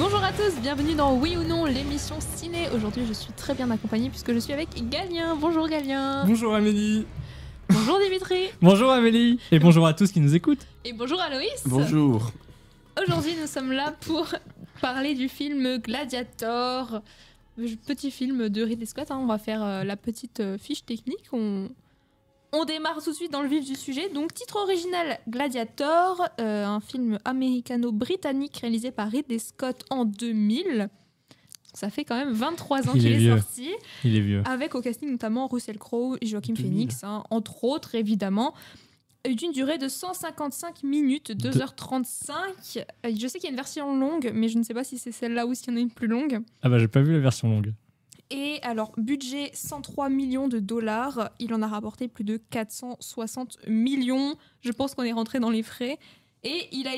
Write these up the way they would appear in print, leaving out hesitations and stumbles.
Bonjour à tous, bienvenue dans Oui ou Non, l'émission ciné. Aujourd'hui, je suis très bien accompagnée puisque je suis avec Galien. Bonjour Galien. Bonjour Amélie. Bonjour Dimitri. Bonjour Amélie. Et bonjour à tous qui nous écoutent. Et bonjour Aloïs. Bonjour. Aujourd'hui, nous sommes là pour parler du film Gladiator. Petit film de Ridley Scott. On va faire la petite fiche technique. On démarre tout de suite dans le vif du sujet. Donc, titre original Gladiator, un film américano-britannique réalisé par Ridley Scott en 2000. Ça fait quand même 23 ans qu'il est sorti. Il est vieux. Avec au casting notamment Russell Crowe et Joaquin Phoenix, entre autres évidemment. D'une durée de 155 minutes, 2h35. Je sais qu'il y a une version longue, mais je ne sais pas si c'est celle-là ou s'il y en a une plus longue. Ah bah j'ai pas vu la version longue. Et alors, budget 103 millions de dollars. Il en a rapporté plus de 460 millions. Je pense qu'on est rentré dans les frais. Et il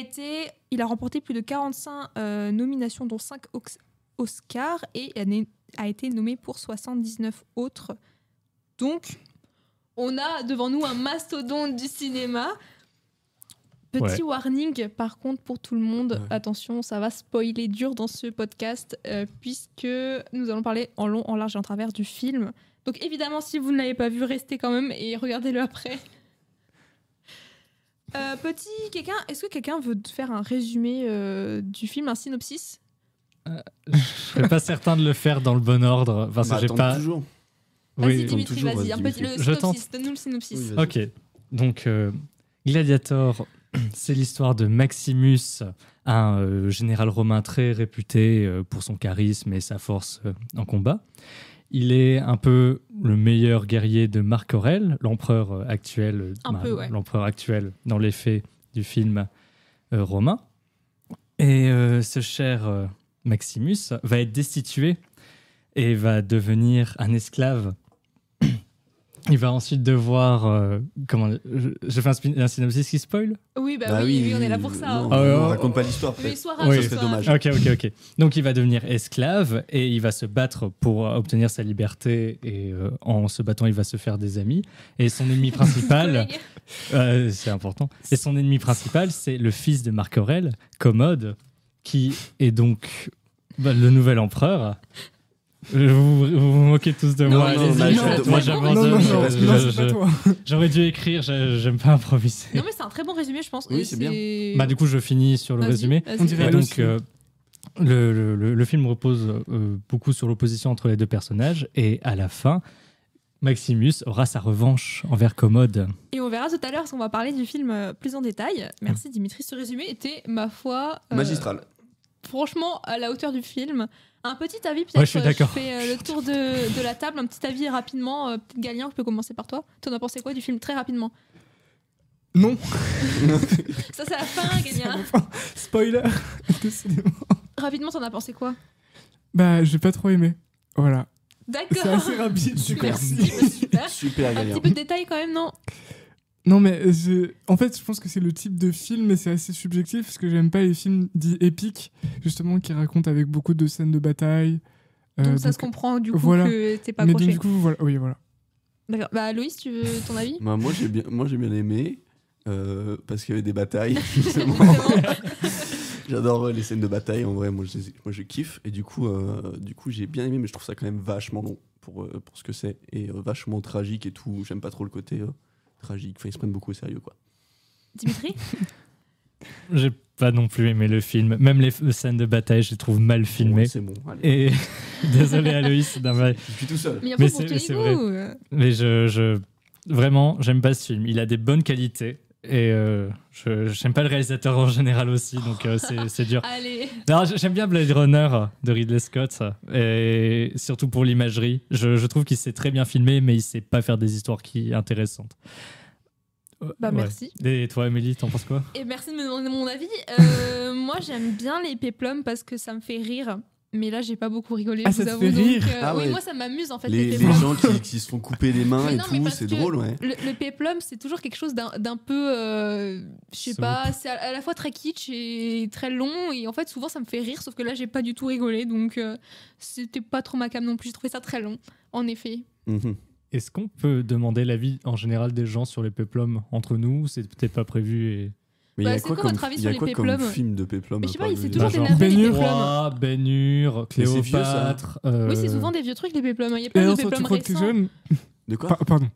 a remporté plus de 45 nominations, dont 5 Oscars. Et a été nommé pour 79 autres. Donc, on a devant nous un mastodonte du cinéma. Petit warning, par contre, pour tout le monde. Attention, ça va spoiler dur dans ce podcast, puisque nous allons parler en long, en large et en travers du film. Donc évidemment, si vous ne l'avez pas vu, restez quand même et regardez-le après. Est-ce que quelqu'un veut faire un résumé du film, un synopsis? Je serais pas certain de le faire dans le bon ordre. Parce que j'ai pas... toujours. Vas-y, Dimitri, vas-y. Je tente. Donne-nous le synopsis. Oui, ok. Donc, Gladiator, c'est l'histoire de Maximus, un général romain très réputé pour son charisme et sa force en combat. Il est un peu le meilleur guerrier de Marc Aurèle, l'empereur actuel, l'empereur actuel dans les faits du film romain. Et ce cher Maximus va être destitué et va devenir un esclave. Il va ensuite devoir... je fais un synopsis qui spoil? Oui, oui, on est là pour ça. Non, on raconte pas l'histoire. Mais Ça serait dommage. Ok. Donc il va devenir esclave et il va se battre pour obtenir sa liberté. Et en se battant, il va se faire des amis. Et son ennemi principal... c'est important. Et son ennemi principal, c'est le fils de Marc Aurèle, Commode, qui est donc le nouvel empereur. Vous vous moquez tous de moi. Moi j'avance. J'aurais dû écrire, j'aime pas improviser. Non mais c'est un très bon résumé, je pense. Oui, c'est bien. Bah du coup je finis sur le résumé. On dirait donc le film repose beaucoup sur l'opposition entre les deux personnages et à la fin, Maximus aura sa revanche envers Commode. Et on verra tout à l'heure parce qu'on va parler du film plus en détail. Merci Dimitri, ce résumé était ma foi magistral. Franchement à la hauteur du film. Un petit avis, peut-être. Ouais, je suis d'accord. Je fais le tour de la table, un petit avis rapidement. Peut-être Galien, je peux commencer par toi. T'en as pensé quoi du film très rapidement? Non. Ça c'est la fin, Galien. Spoiler. Rapidement, t'en as pensé quoi? Bah, j'ai pas trop aimé. Voilà. D'accord. C'est assez rapide. Super. Super, Un Galien. petit peu de détails quand même, non? Non, mais en fait, je pense que c'est le type de film, mais c'est assez subjectif parce que j'aime pas les films dits épiques, justement, qui racontent avec beaucoup de scènes de bataille. Donc ça se comprend du coup voilà. que t'es pas mais accroché. donc, du coup, voilà. Oui, voilà. D'accord. Bah, Loïs, tu veux ton avis? Moi j'ai bien aimé parce qu'il y avait des batailles. J'adore les scènes de bataille. En vrai, moi je kiffe. Et du coup j'ai bien aimé, mais je trouve ça quand même vachement long pour ce que c'est et vachement tragique et tout. J'aime pas trop le côté tragique. Enfin, ils se prennent beaucoup au sérieux, quoi. Dimitri? J'ai pas non plus aimé le film. Même les scènes de bataille, je les trouve mal filmées. C'est bon. Allez. Et désolé Aloïs, Je suis tout seul. Mais il y a Mais pas pour tous c'est les goûts. mais vraiment, j'aime pas ce film. Il a des bonnes qualités. Et j'aime pas le réalisateur en général aussi, donc c'est dur. Allez. Alors, j'aime bien Blade Runner de Ridley Scott, et surtout pour l'imagerie. Je trouve qu'il sait très bien filmer, mais il sait pas faire des histoires intéressantes. Bah merci. Et toi, Amélie, t'en penses quoi? Et merci de me demander mon avis. Moi, j'aime bien les péplums parce que ça me fait rire. Mais là, j'ai pas beaucoup rigolé, Ah, je vous ça te avoue. fait rire? Oui, ouais. moi, ça m'amuse en fait. Les péplums. gens qui se font couper les mains Mais et non, mais tout, parce c'est que drôle, ouais. Le péplum, c'est toujours quelque chose d'un peu, je sais pas, c'est à la fois très kitsch et très long. Et en fait, souvent, ça me fait rire, sauf que là, j'ai pas du tout rigolé. Donc, c'était pas trop ma came non plus. J'ai trouvé ça très long, en effet. Mhm. Est-ce qu'on peut demander l'avis en général des gens sur les péplums entre nous? C'est peut-être pas prévu et... Mais Bah, c'est quoi votre avis il y sur a les quoi comme péplums film de péplum Mais je sais pas, c'est de- toujours Bah, des genre navets, les Ben-Hur. péplums. Roi, Ben-Hur, Mais c'est vieux, ça. Cléopâtre. Oui, c'est souvent des vieux trucs, les péplums. Il y a Et plein de alors, toi, tu péplums crois que t'es récents. jeune De quoi Pardon.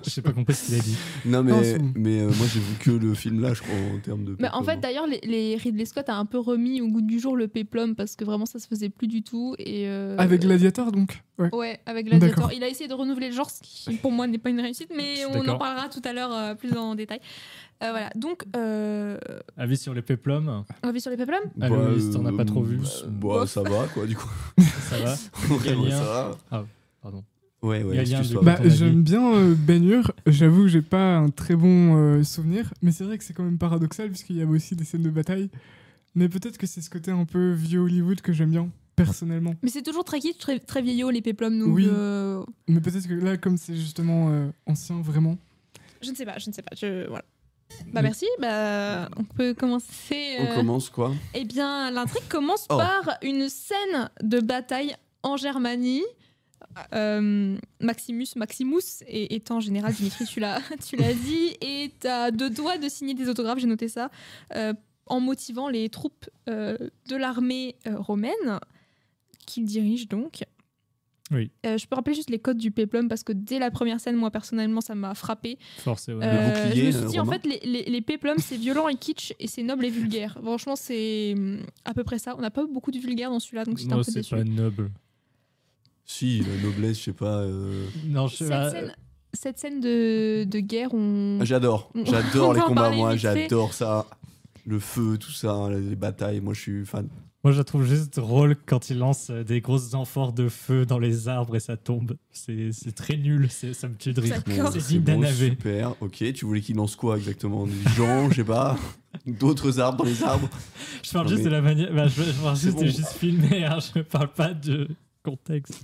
J'ai pas compris ce qu'il a dit. Non, Non, mais, c'est bon. moi j'ai vu que le film là, je crois, en termes de. Mais en fait, péplum. d'ailleurs, les Ridley Scott a un peu remis au goût du jour le péplum parce que vraiment ça se faisait plus du tout. Et Avec Gladiator, donc. Ouais. Ouais, avec Gladiator. D'accord. Il a essayé de renouveler le genre, ce qui pour moi n'est pas une réussite, Je mais suis on d'accord. en parlera tout à l'heure plus en détail. Voilà, donc, Avis sur les péplums, on revient sur les péplums. Aloïs, t'en as pas trop vu. Bah, ça va quoi, du coup. Ça va. Ouais, Galien. ça va. Pardon. Ouais, Galien, excuse-toi. de- Bah, ton avis j'aime bien Ben-Hur. J'avoue que j'ai pas un très bon souvenir, mais c'est vrai que c'est quand même paradoxal puisqu'il y avait aussi des scènes de bataille. Mais peut-être que c'est ce côté un peu vieux Hollywood que j'aime bien, personnellement. Mais c'est toujours très kitsch, très vieillot les péplums. Donc, Oui. Mais peut-être que là, comme c'est justement ancien, vraiment. je ne sais pas. Voilà. Bah merci, bah on peut commencer. On commence quoi? Eh bien, l'intrigue commence Oh. par une scène de bataille en Germanie. Maximus étant général Dimitri, tu l'as dit, et t'as deux doigts de signer des autographes, j'ai noté ça, en motivant les troupes de l'armée romaine qu'il dirige donc. Oui. Je peux rappeler juste les codes du péplum parce que dès la première scène, moi personnellement, ça m'a frappé. Forcé, ouais. Le bouclier, Je me suis dit, en romain. fait, les péplums, c'est violent et kitsch et c'est noble et vulgaire. Franchement, c'est à peu près ça. On n'a pas eu beaucoup de vulgaire dans celui-là, donc j'étais un Non, peu c'est déçue. pas noble. Si, la noblesse, je sais pas. Non, je sais pas. Cette scène de guerre, on... J'adore. On J'adore les va en combats, parler moi, vite fait. j'adore ça. Le feu, tout ça, les batailles, moi je suis fan. Moi, je la trouve juste drôle quand il lance des grosses amphores de feu dans les arbres et ça tombe. C'est très nul, ça me tue de rire. D'accord. C'est c'est digne d'un bon, navet. super. Ok, tu voulais qu'il lance quoi exactement? Des gens, je sais pas. D'autres arbres dans les arbres. Je parle Non, juste mais- de la manière. Bah, je parle C'est juste de bon. juste filmer, hein, je parle pas de contexte.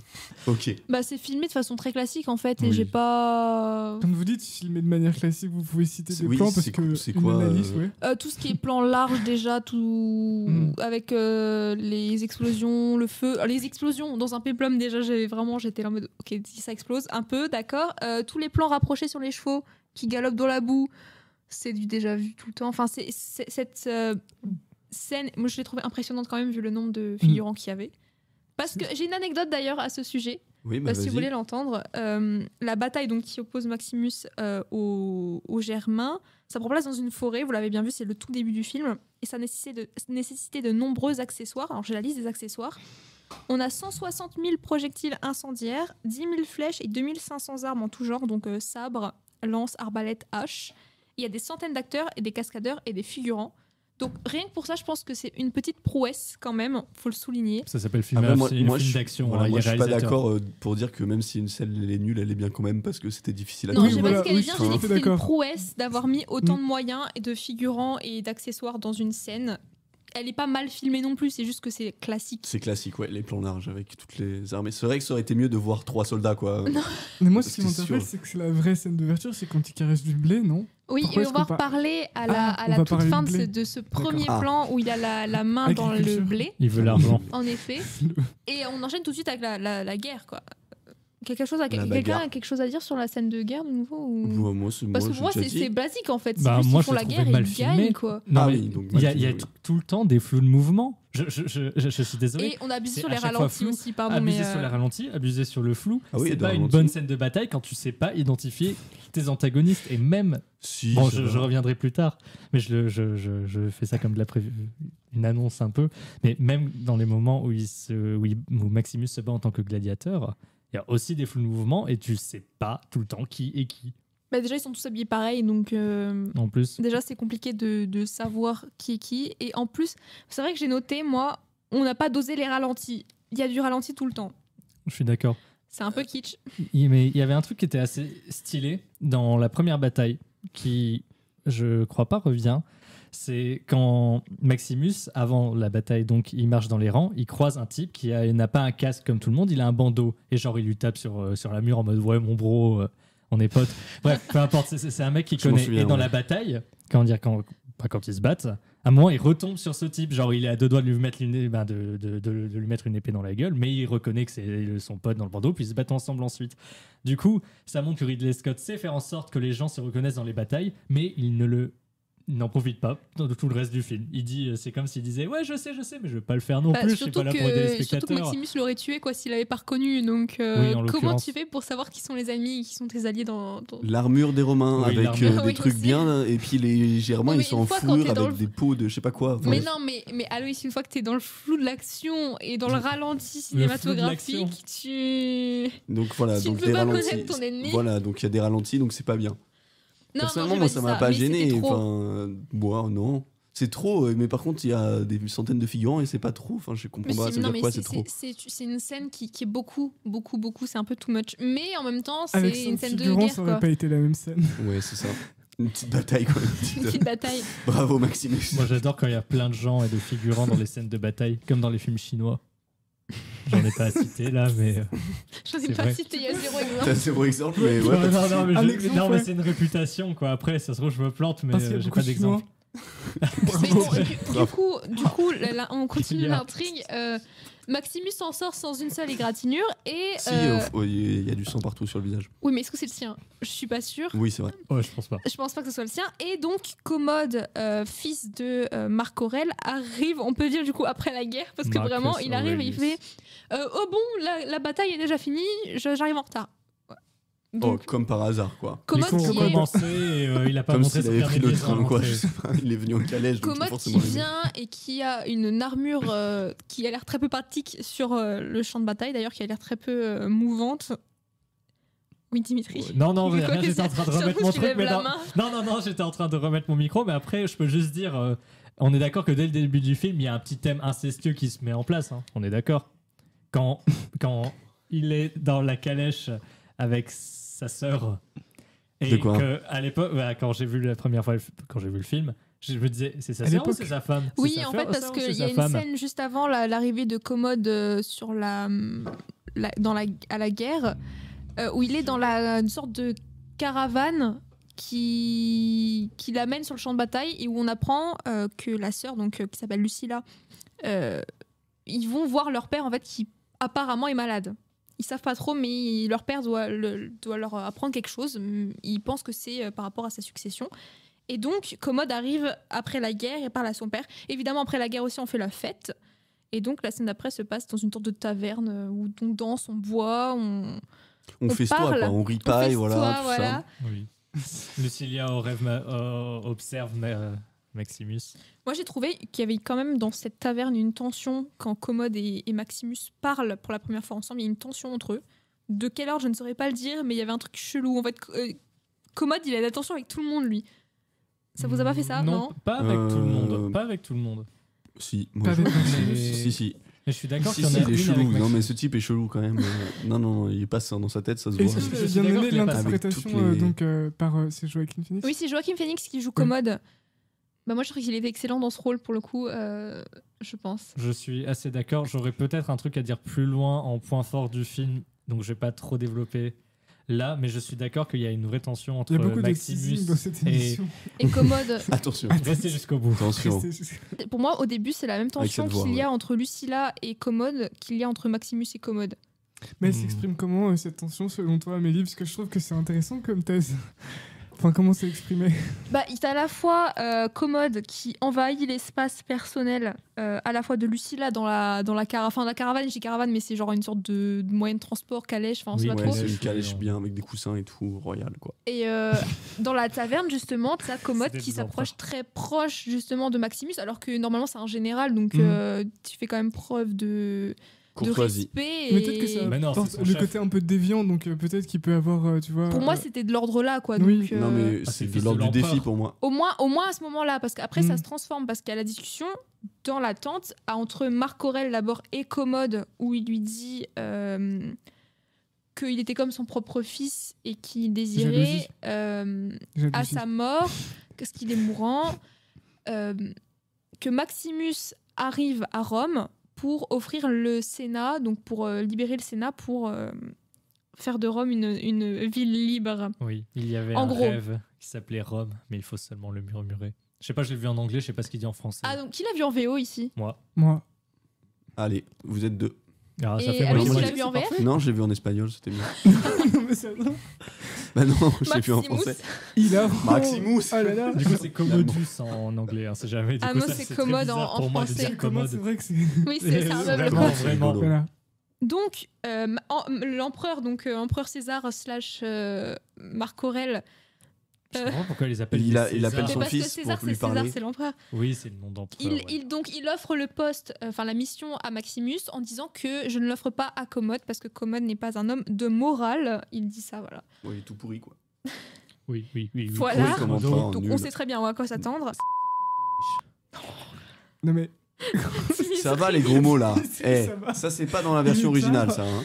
Ok. Bah, c'est filmé de façon très classique en fait, et Oui. j'ai pas. Comme vous dites, filmé de manière classique, vous pouvez citer des Oui, plans parce c'est que c'est une quoi, analyse, ouais. Tout ce qui est plan large déjà, tout Mm. avec les explosions, le feu. Les explosions dans un péplum déjà, j'étais là en mode ok, si ça explose un peu, d'accord. Tous les plans rapprochés sur les chevaux qui galopent dans la boue, c'est du déjà vu tout le temps. Enfin, cette scène, moi je l'ai trouvée impressionnante quand même vu le nombre de figurants qu'il y avait. Parce que j'ai une anecdote d'ailleurs à ce sujet. Oui, bah Si vous vas-y. voulez l'entendre, la bataille donc, qui oppose Maximus aux Germains, ça prend place dans une forêt, vous l'avez bien vu, c'est le tout début du film, et ça nécessitait de nombreux accessoires. Alors j'ai la liste des accessoires. On a 160 000 projectiles incendiaires, 10 000 flèches et 2500 armes en tout genre, donc sabres, lances, arbalètes, haches. Il y a des centaines d'acteurs et des cascadeurs et des figurants. Donc rien que pour ça, je pense que c'est une petite prouesse quand même, faut le souligner. Ça s'appelle film, Après, c'est un je film suis- d'action. voilà, hein, moi il je est suis pas réalisateur. d'accord pour dire que même si une scène elle est nulle, elle est bien quand même parce que c'était difficile à Non, Oui, j'ai tourner. pas voilà, dit qu'elle est oui, bien, je j'ai dit suis que c'était une d'accord. prouesse d'avoir mis autant de moyens et de figurants et d'accessoires dans une scène. Elle est pas mal filmée non plus, c'est juste que c'est classique. C'est classique, ouais, les plans larges avec toutes les armées. C'est vrai que ça aurait été mieux de voir 3 soldats, quoi. Non. Mais moi, Parce ce qui que m'interpelle, sûr. c'est que c'est la vraie scène d'ouverture, c'est quand il caresse du blé, non? Oui, Pourquoi et est-ce on va qu'on reparler à la, Ah, à on la va toute parler fin du blé. de ce premier Ah. plan où il a la main dans le Agriculture. blé, Il veut l'argent. en effet. Et on enchaîne tout de suite avec la guerre, quoi. Quelqu'un bagarre. a quelque chose à dire sur la scène de guerre de nouveau ou... Moi, Parce que j'ai pour moi, déjà c'est dit. basique en fait. C'est Bah, juste moi, qu'ils font je la l'ai guerre trouvé et mal ils filmé. gagnent, quoi. Non, Ah mais oui, donc il y a, mal il y a filmé, oui. tout le temps des flous de mouvement. Je suis désolé. Et on abuse C'est sur à les chaque fois ralentis flou, aussi, pardon. Abuser mais, sur les ralentis, abuser sur le flou. Ah oui, c'est il y a des pas une ralentis. bonne scène de bataille quand tu sais pas identifier tes antagonistes. Et même, Si, bon, ça je va. reviendrai plus tard, mais je fais ça comme de la une annonce un peu. Mais même dans les moments où où Maximus se bat en tant que gladiateur, il y a aussi des flous de mouvement et tu sais pas tout le temps qui est qui. bah, déjà, ils sont tous habillés pareil, donc En plus, déjà, c'est compliqué de savoir qui est qui. Et en plus, c'est vrai que j'ai noté, moi, on n'a pas dosé les ralentis. Il y a du ralenti tout le temps. je suis d'accord. C'est un peu kitsch. Mais il y avait un truc qui était assez stylé dans la première bataille qui, je crois pas, revient. C'est quand Maximus, avant la bataille, donc il marche dans les rangs, il croise un type qui n'a pas un casque comme tout le monde, il a un bandeau et genre il lui tape sur la mur en mode ouais mon bro, on est potes. Bref, peu importe, c'est un mec qui Je m'en connaît. souviens, Et dans ouais. la bataille, quand ils se battent, à un moment il retombe sur ce type, genre il est à deux doigts de lui mettre de lui mettre une épée dans la gueule, mais il reconnaît que c'est son pote dans le bandeau, puis ils se battent ensemble ensuite. Du coup, ça montre que Ridley Scott sait faire en sorte que les gens se reconnaissent dans les batailles, mais il ne le n'en profite pas dans tout le reste du film. Il dit, c'est comme s'il disait ouais je sais mais je vais pas le faire non plus, je suis pas là pour aider les surtout que spectateurs. Maximus l'aurait tué quoi s'il avait pas reconnu. Donc Oui, en comment l'occurrence. tu fais pour savoir qui sont les amis et qui sont tes alliés dans... L'armure des Romains Oui, avec l'armure. des Oui, trucs aussi. bien, là, et puis les Germains Oui, mais ils sont en une fois, quand fourrure t'es dans avec le- des peaux de je sais pas quoi. Enfin, Mais non, mais Aloïs, une fois que t'es dans le flou de l'action et dans le ralenti cinématographique, tu... donc voilà, Tu donc ne peux des pas ralentis. connaître ton ennemi. Voilà, donc il y a des ralentis, donc c'est pas bien. Non, Personnellement, j'ai moi pas ça dit m'a pas mais gêné. c'était trop. Enfin, moi non. C'est trop, mais par contre il y a des centaines de figurants et c'est pas trop. Enfin, je comprends pas, ça veut non, dire quoi, c'est- c'est trop. c'est une scène qui est beaucoup, c'est un peu too much. Mais en même temps, Avec c'est son une scène de figurant, guerre, ça aurait quoi. pas été la même scène. Ouais, c'est ça. Une petite bataille quoi. Une petite- Une petite bataille. Bravo Maximus. Moi j'adore quand il y a plein de gens et de figurants dans les scènes de bataille, comme dans les films chinois. J'en ai pas à citer là, mais. Je n'ai C'est pas vrai. cité, il y a zéro exemple. C'est un zéro exemple, mais ouais. non, non, mais, Un je- exemple, non, mais ouais. c'est une réputation quoi. Après, ça se trouve, je me plante, mais Parce qu'il y a j'ai beaucoup pas de Chinois. d'exemple. Mais bon, du coup, on continue Il y a- l'intrigue. Maximus s'en sort sans une seule égratignure et... Si, il y a du sang partout sur le visage. Oui, mais est-ce que c'est le sien? Je suis pas sûre. Oui, c'est vrai. Ouais, je pense pas. Je pense pas que ce soit le sien. Et donc, Commode, fils de Marc Aurèle, arrive, on peut dire du coup, après la guerre, parce que Marcus vraiment, il arrive et il Aurelius. fait oh bon, la bataille est déjà finie, j'arrive en retard. Donc, Oh, comme par hasard quoi. Commode Il faut qui est, commencer et il a pas Comme montré s'il son avait pris carnet de le liaison à train quoi. l'entrée. Je sais pas, il est venu en calèche. Donc il Commode faut qui forcément les- vient et qui a une armure qui a l'air très peu pratique sur le champ de bataille, d'ailleurs, qui a l'air très peu mouvante. Oui, Dimitri. Non, non, Quoi rien, que j'étais en ça- train de surtout remettre mon tu truc, lèves mais la main. non, j'étais en train de remettre mon micro, mais après, je peux juste dire, on est d'accord que dès le début du film, il y a un petit thème incestueux qui se met en place, hein. On est d'accord. Quand il est dans la calèche avec sa sœur, et De quoi que à l'époque, bah, quand j'ai vu la première fois, quand j'ai vu le film, je me disais, c'est sa À sœur ou l'époque. c'est sa femme? C'est Oui, sa en sœur fait, parce ou qu'il c'est y a sa une femme scène juste avant l'arrivée de Commode sur à la guerre, où il est dans une sorte de caravane qui l'amène sur le champ de bataille et où on apprend que la sœur, donc qui s'appelle Lucilla, ils vont voir leur père en fait qui apparemment est malade. Ils savent pas trop, mais leur père doit leur apprendre quelque chose. Ils pensent que c'est par rapport à sa succession. Et donc, Commode arrive après la guerre et parle à son père. Évidemment, après la guerre aussi, on fait la fête. Et donc, la scène d'après se passe dans une sorte de taverne où on danse, on boit, on On festoie parle, quoi, on ripaille, on voilà. festoie, Tout voilà. ça. Oui. Lucilia observe Maximus. Moi, j'ai trouvé qu'il y avait quand même dans cette taverne une tension quand Commode et Maximus parlent pour la première fois ensemble. Il y a une tension entre eux. De quelle heure, je ne saurais pas le dire, mais il y avait un truc chelou. En fait, Commode, il a de la tension avec tout le monde, lui. Ça vous a pas fait ça? Non. Pas avec tout le monde. Euh, Pas avec tout le monde. Si, Pas moi je... avec Maximus. Si. Mais je suis d'accord Si, qu'il y en si, a il est une chelou. avec Non, mais Maximus. ce type est chelou quand même. Non, il passe dans sa tête, ça se Et voit. ça, je j'ai suis bien d'accord aimé qu'il y a pas- l'interprétation avec toutes les- donc, par c'est Joaquin Phoenix. Oui, c'est Joaquin Phoenix qui joue Commode. Bah, moi, je trouve qu'il était excellent dans ce rôle, pour le coup, je pense. Je suis assez d'accord. J'aurais peut-être un truc à dire plus loin en point fort du film, donc je vais pas trop développer là, mais je suis d'accord qu'il y a une vraie tension entre Il y a beaucoup de Maximus teasing dans cette et... émission. Et Commode, Attention. Restez jusqu'au bout. Attention. pour moi, au début, c'est la même Avec tension cette voix, qu'il y a ouais. entre Lucilla et Commode qu'il y a entre Maximus et Commode. Mais elle s'exprime comment cette tension selon toi, Amélie? Parce que je trouve que c'est intéressant comme thèse. Enfin, comment c'est exprimé? Bah, il y a à la fois Commode qui envahit l'espace personnel, à la fois de Lucilla dans la caravane. Enfin, la caravane, j'ai caravane, mais c'est genre une sorte de moyen de transport, calèche, enfin, on sait Oui, pas Ouais, trop. c'est une Calèche, calèche oui, bien avec des coussins et tout, royal quoi. Et dans la taverne, justement, tu as Commode C'était qui des s'approche enfants. très proche, justement, de Maximus, alors que normalement, c'est un général, donc tu fais quand même preuve de Courtoisie. respect. Mais et peut-être que ça Mais non, apporte c'est son le chef. côté un peu déviant, donc peut-être qu'il peut avoir, tu vois. Pour moi, c'était de l'ordre-là, quoi. Oui. Donc, Non, mais Ah, c'est c'est de fils l'ordre de du défi l'empereur. pour moi. au moins à ce moment-là, parce qu'après, ça Mm. se transforme, parce qu'il y a la discussion dans la tente entre Marc Aurèle d'abord et Commode, où il lui dit qu'il était comme son propre fils et qu'il désirait Jalousie. à sa mort, qu'est-ce qu'il est mourant, que Maximus arrive à Rome pour offrir le Sénat, donc pour libérer le Sénat, pour faire de Rome une ville libre. Oui, il y avait En un gros. rêve qui s'appelait Rome, mais il faut seulement le murmurer. Je sais pas, je l'ai vu en anglais, je sais pas ce qu'il dit en français. Ah, donc qui l'a vu en VO ici? Moi. Moi. Allez, vous êtes deux. Ah, ça Et fait Aloïs, tu moitié, l'as vu en c'est VF? parfait. Non, je l'ai vu en espagnol, c'était bien. Non, mais ça- Bah non, je sais plus en Maximus. français. Il a. Maximus. Oh là là. Du coup, c'est Commodus en anglais, hein, c'est jamais. Du Ah, coup, moi, ça, c'est très commode bizarre en pour moi de français. dire Comment commode. c'est vrai que c'est. Oui, c'est un meuble Vraiment, code. vraiment. Voilà. Donc, l'empereur, donc empereur César slash Marc Aurèle. Je comprends pourquoi ils les appellent Il des appelle Césars. Mais son parce que fils César, pour lui c'est César, parler. c'est l'empereur. Oui, c'est le nom d'empereur. ouais. Donc, il offre le poste, enfin la mission à Maximus en disant que je ne l'offre pas à Commode parce que Commode n'est pas un homme de morale. Il dit ça, voilà. Ouais, il est tout pourri, quoi. Oui. Voilà. Oui, comment pas, Donc, nul. on sait très bien à quoi s'attendre. Non mais. Ça va les gros mots là. Si, Eh, ça va. ça c'est pas dans la version originale ça. Hein.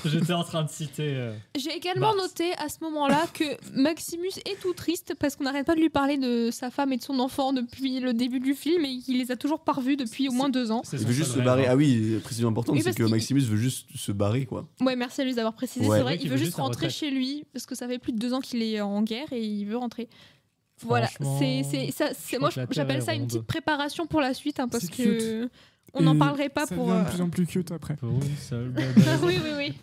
J'étais en train de citer. J'ai également Mars. noté à ce moment-là que Maximus est tout triste parce qu'on n'arrête pas de lui parler de sa femme et de son enfant depuis le début du film et qu'il les a toujours pas revus depuis au moins 2 ans. C'est Il son veut juste seul se barrer. rêve, hein. Ah oui, précision importante, Oui, c'est parce que qu'il- Maximus veut juste se barrer quoi. Ouais, merci à lui d'avoir précisé, Ouais. c'est vrai. Ouais, Il qu'il veut veut juste juste la rentrer retraite. chez lui parce que ça fait plus de 2 ans qu'il est en guerre et il veut rentrer. Voilà, Franchement, moi crois que la j'appelle Terre ça est une ronde. petite préparation pour la suite hein, parce C'est que on n'en Et parlerait pas ça pour. devient de plus en plus cute après. Oui, ça. oui.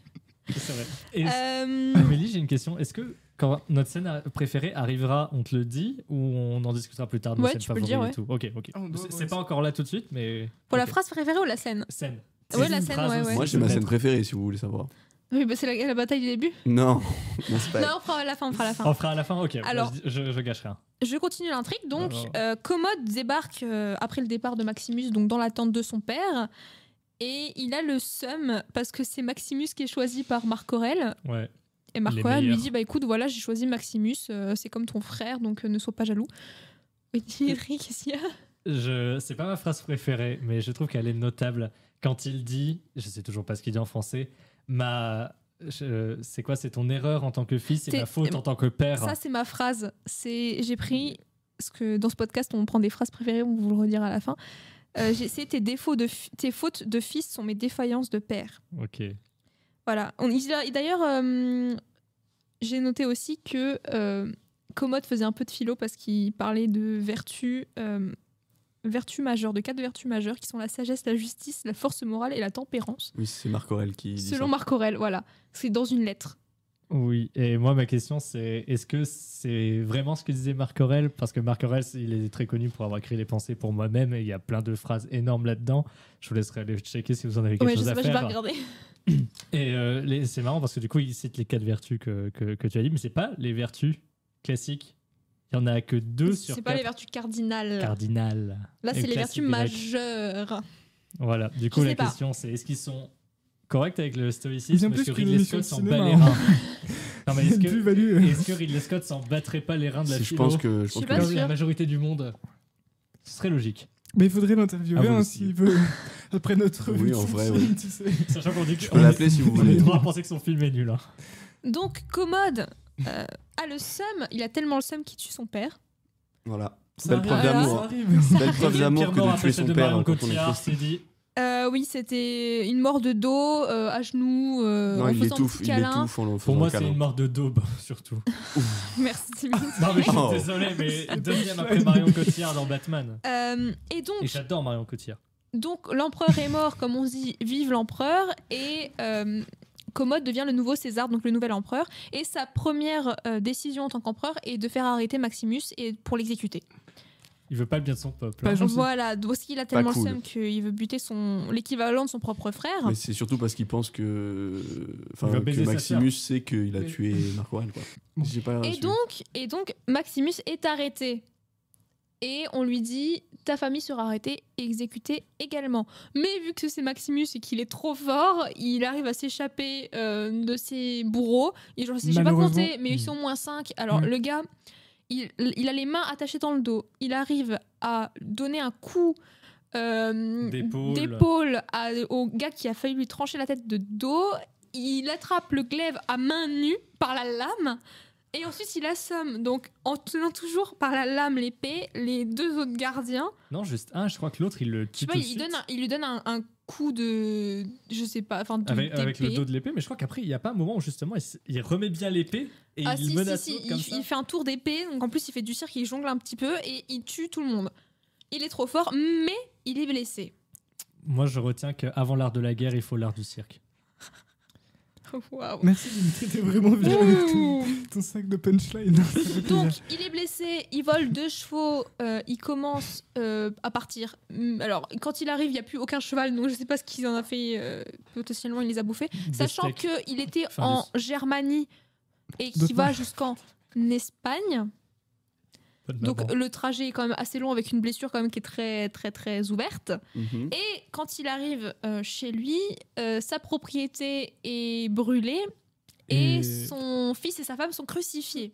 C'est vrai. Et Euh, Amélie, j'ai une question. Est-ce que quand notre scène préférée arrivera, on te le dit ou on en discutera plus tard de nos Ouais, scènes tu peux le favoris dire, et tout Ok. Ah, on doit- C'est ouais, pas encore là tout de suite, mais. pour la Ok. phrase préférée ou la scène Scène. Ouais, C'est la une scène, phrase ouais, aussi, ouais. Moi j'ai ma scène peut-être. préférée si vous voulez savoir. Oui, bah, c'est la bataille du début. Non, non c'est pas. Non, on fera à la fin, on fera à la fin. On fera à la fin. Ok. Alors- je gâche rien. Je continue l'intrigue. Donc, Alors. Commode débarque après le départ de Maximus, donc dans l'attente de son père. Et il a le seum parce que c'est Maximus qui est choisi par Marc Aurèle. Ouais. Et Marc Les Aurèle lui meilleurs. dit bah écoute, voilà, j'ai choisi Maximus, c'est comme ton frère, donc ne sois pas jaloux. Oui, Thierry, qu'est-ce qu'il y a C'est pas ma phrase préférée, mais je trouve qu'elle est notable. Quand il dit, je sais toujours pas ce qu'il dit en français, c'est quoi, c'est ton erreur en tant que fils, c'est T'es- ma faute en tant que père. Ça, c'est ma phrase. J'ai pris, parce que dans ce podcast, on prend des phrases préférées, on vous le redira à la fin. C'est tes fautes de fils sont mes défaillances de père. Ok. Voilà. D'ailleurs, j'ai noté aussi que Commode faisait un peu de philo parce qu'il parlait de vertus majeures, de 4 vertus majeures qui sont la sagesse, la justice, la force morale et la tempérance. Oui, c'est Marc Aurèle qui dit Selon ça. Marc Aurèle, voilà. C'est dans une lettre. Oui, et moi ma question c'est est-ce que c'est vraiment ce que disait Marc Aurèle? Parce que Marc Aurèle il est très connu pour avoir écrit les pensées pour moi-même et il y a plein de phrases énormes là-dedans. Je vous laisserai aller checker si vous en avez quelque Ouais, je chose sais à pas, je vais faire. regarder. Et c'est marrant parce que du coup il cite les 4 vertus que tu as dit, mais c'est pas les vertus classiques. Il y en a que 2 sur 4 C'est pas les vertus cardinales. cardinales. Là, Et c'est les classiques vertus grecques. majeures. Voilà, du coup Je la sais pas. question c'est est-ce qu'ils sont corrects avec le stoïcisme? Bien Est-ce plus que qu'une Ridley émission Scott de s'en bat cinéma, les hein. reins? Non mais Il y a une plus-value. est-ce que Ridley Scott s'en battrait pas les reins de la Je philo pense que suis oui. pas comme sûre. la majorité du monde? Ce serait logique. Mais il faudrait l'interviewer Ah, vous hein, aussi. s'il veut. Après notre Oui, revue de en son vrai, film, oui. tu sais. Sachant qu'on dit que Je peux l'appeler si vous on voulez. est droit à penser que son film est nul. Hein. Donc, Commode a le seum. Il a tellement le seum qu'il tue son père. Voilà. Ça Belle arrive, preuve Voilà. d'amour. ça hein. arrive. Belle preuve d'amour que Pierre Mort de tuer après son celle de père Marion quand on est Cotillard triste. s'est dit Oui, c'était une mort de dos, à genoux, Non, en il faisant un l'étouffe, petit il câlin. l'étouffe en le pour faisant moi un c'est câlin. une mort de daube surtout. Merci, Timmy. Non mais je suis Oh. désolé mais deuxième après Marion Cotillard dans Batman. Et Et donc, j'adore Marion Cotillard. l'empereur est mort, comme on dit, vive l'empereur, et Commode devient le nouveau César, donc le nouvel empereur. Et sa première décision en tant qu'empereur est de faire arrêter Maximus et pour l'exécuter. Il veut pas le bien de son peuple. Pas hein. gentil. Voilà, parce qu'il a tellement cool. le seum qu'il veut buter l'équivalent de son propre frère. Mais c'est surtout parce qu'il pense que, enfin, Il va que baiser sa Maximus sait qu'il a Mais- tué Marc Aurèle. Quoi. Bon. J'ai pas Et su. donc, Maximus est arrêté. Et on lui dit, ta famille sera arrêtée et exécutée également. Mais vu que c'est Maximus et qu'il est trop fort, il arrive à s'échapper de ses bourreaux. Et je sais pas Malheureusement. compter, mais ils sont moins 5. Alors Ouais. le gars, il a les mains attachées dans le dos. Il arrive à donner un coup d'épaule au gars qui a failli lui trancher la tête de dos. Il attrape le glaive à main nue par la lame. Et ensuite, il assomme, donc en tenant toujours par la lame l'épée, les 2 autres gardiens. Non, juste un, je crois que l'autre il le Je tue sais pas, tout de il suite. lui donne un coup de. Je sais pas, enfin, Avec le d'épée. dos de l'épée, mais je crois qu'après il y a pas un moment où justement il remet bien l'épée et Ah, il si, menace si, l'autre si. comme Il, ça. il fait un tour d'épée, donc en plus, il fait du cirque, il jongle un petit peu et il tue tout le monde. Il est trop fort, mais il est blessé. Moi je retiens qu'avant l'art de la guerre, il faut l'art du cirque. Waouh. Merci Dimitri, t'es vraiment bien avec Ouh. ton sac de punchline. Ça fait Donc, plaisir. il est blessé, il vole 2 chevaux, il commence à partir. Alors, quand il arrive, il n'y a plus aucun cheval, donc je ne sais pas ce qu'il en a fait. Potentiellement, il les a bouffés. Des Sachant steaks. qu'il était Enfin, en Germanie et qu'il D'autres va marques. jusqu'en Espagne. Pas de Donc, maman. le trajet est quand même assez long avec une blessure quand même qui est très, très, très ouverte. Mhm. Et quand il arrive chez lui, sa propriété est brûlée et Et- son fils et sa femme sont crucifiés.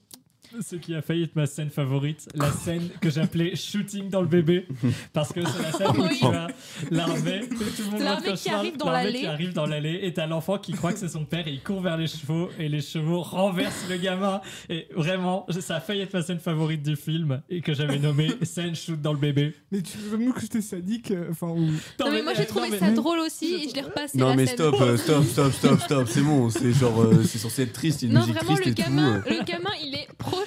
Ce qui a failli être ma scène favorite, la scène que j'appelais shooting dans le bébé, parce que c'est la scène où Oui. tu as l'armée, tout le monde L'armée voit qui cauchemar, arrive dans l'armée l'allée. qui arrive dans l'allée, et t'as l'enfant qui croit que c'est son père, et il court vers les chevaux, et les chevaux renversent le gamin. Et vraiment, ça a failli être ma scène favorite du film, et que j'avais nommé scène shoot dans le bébé. Mais tu veux vraiment que j'étais sadique enfin, ou... Non, mais moi j'ai trouvé ça drôle aussi et je l'ai repassé Non la mais scène. stop, c'est bon, c'est genre c'est censé être triste, une Non, musique vraiment, triste le et gamin, tout. le gamin, il est projeté.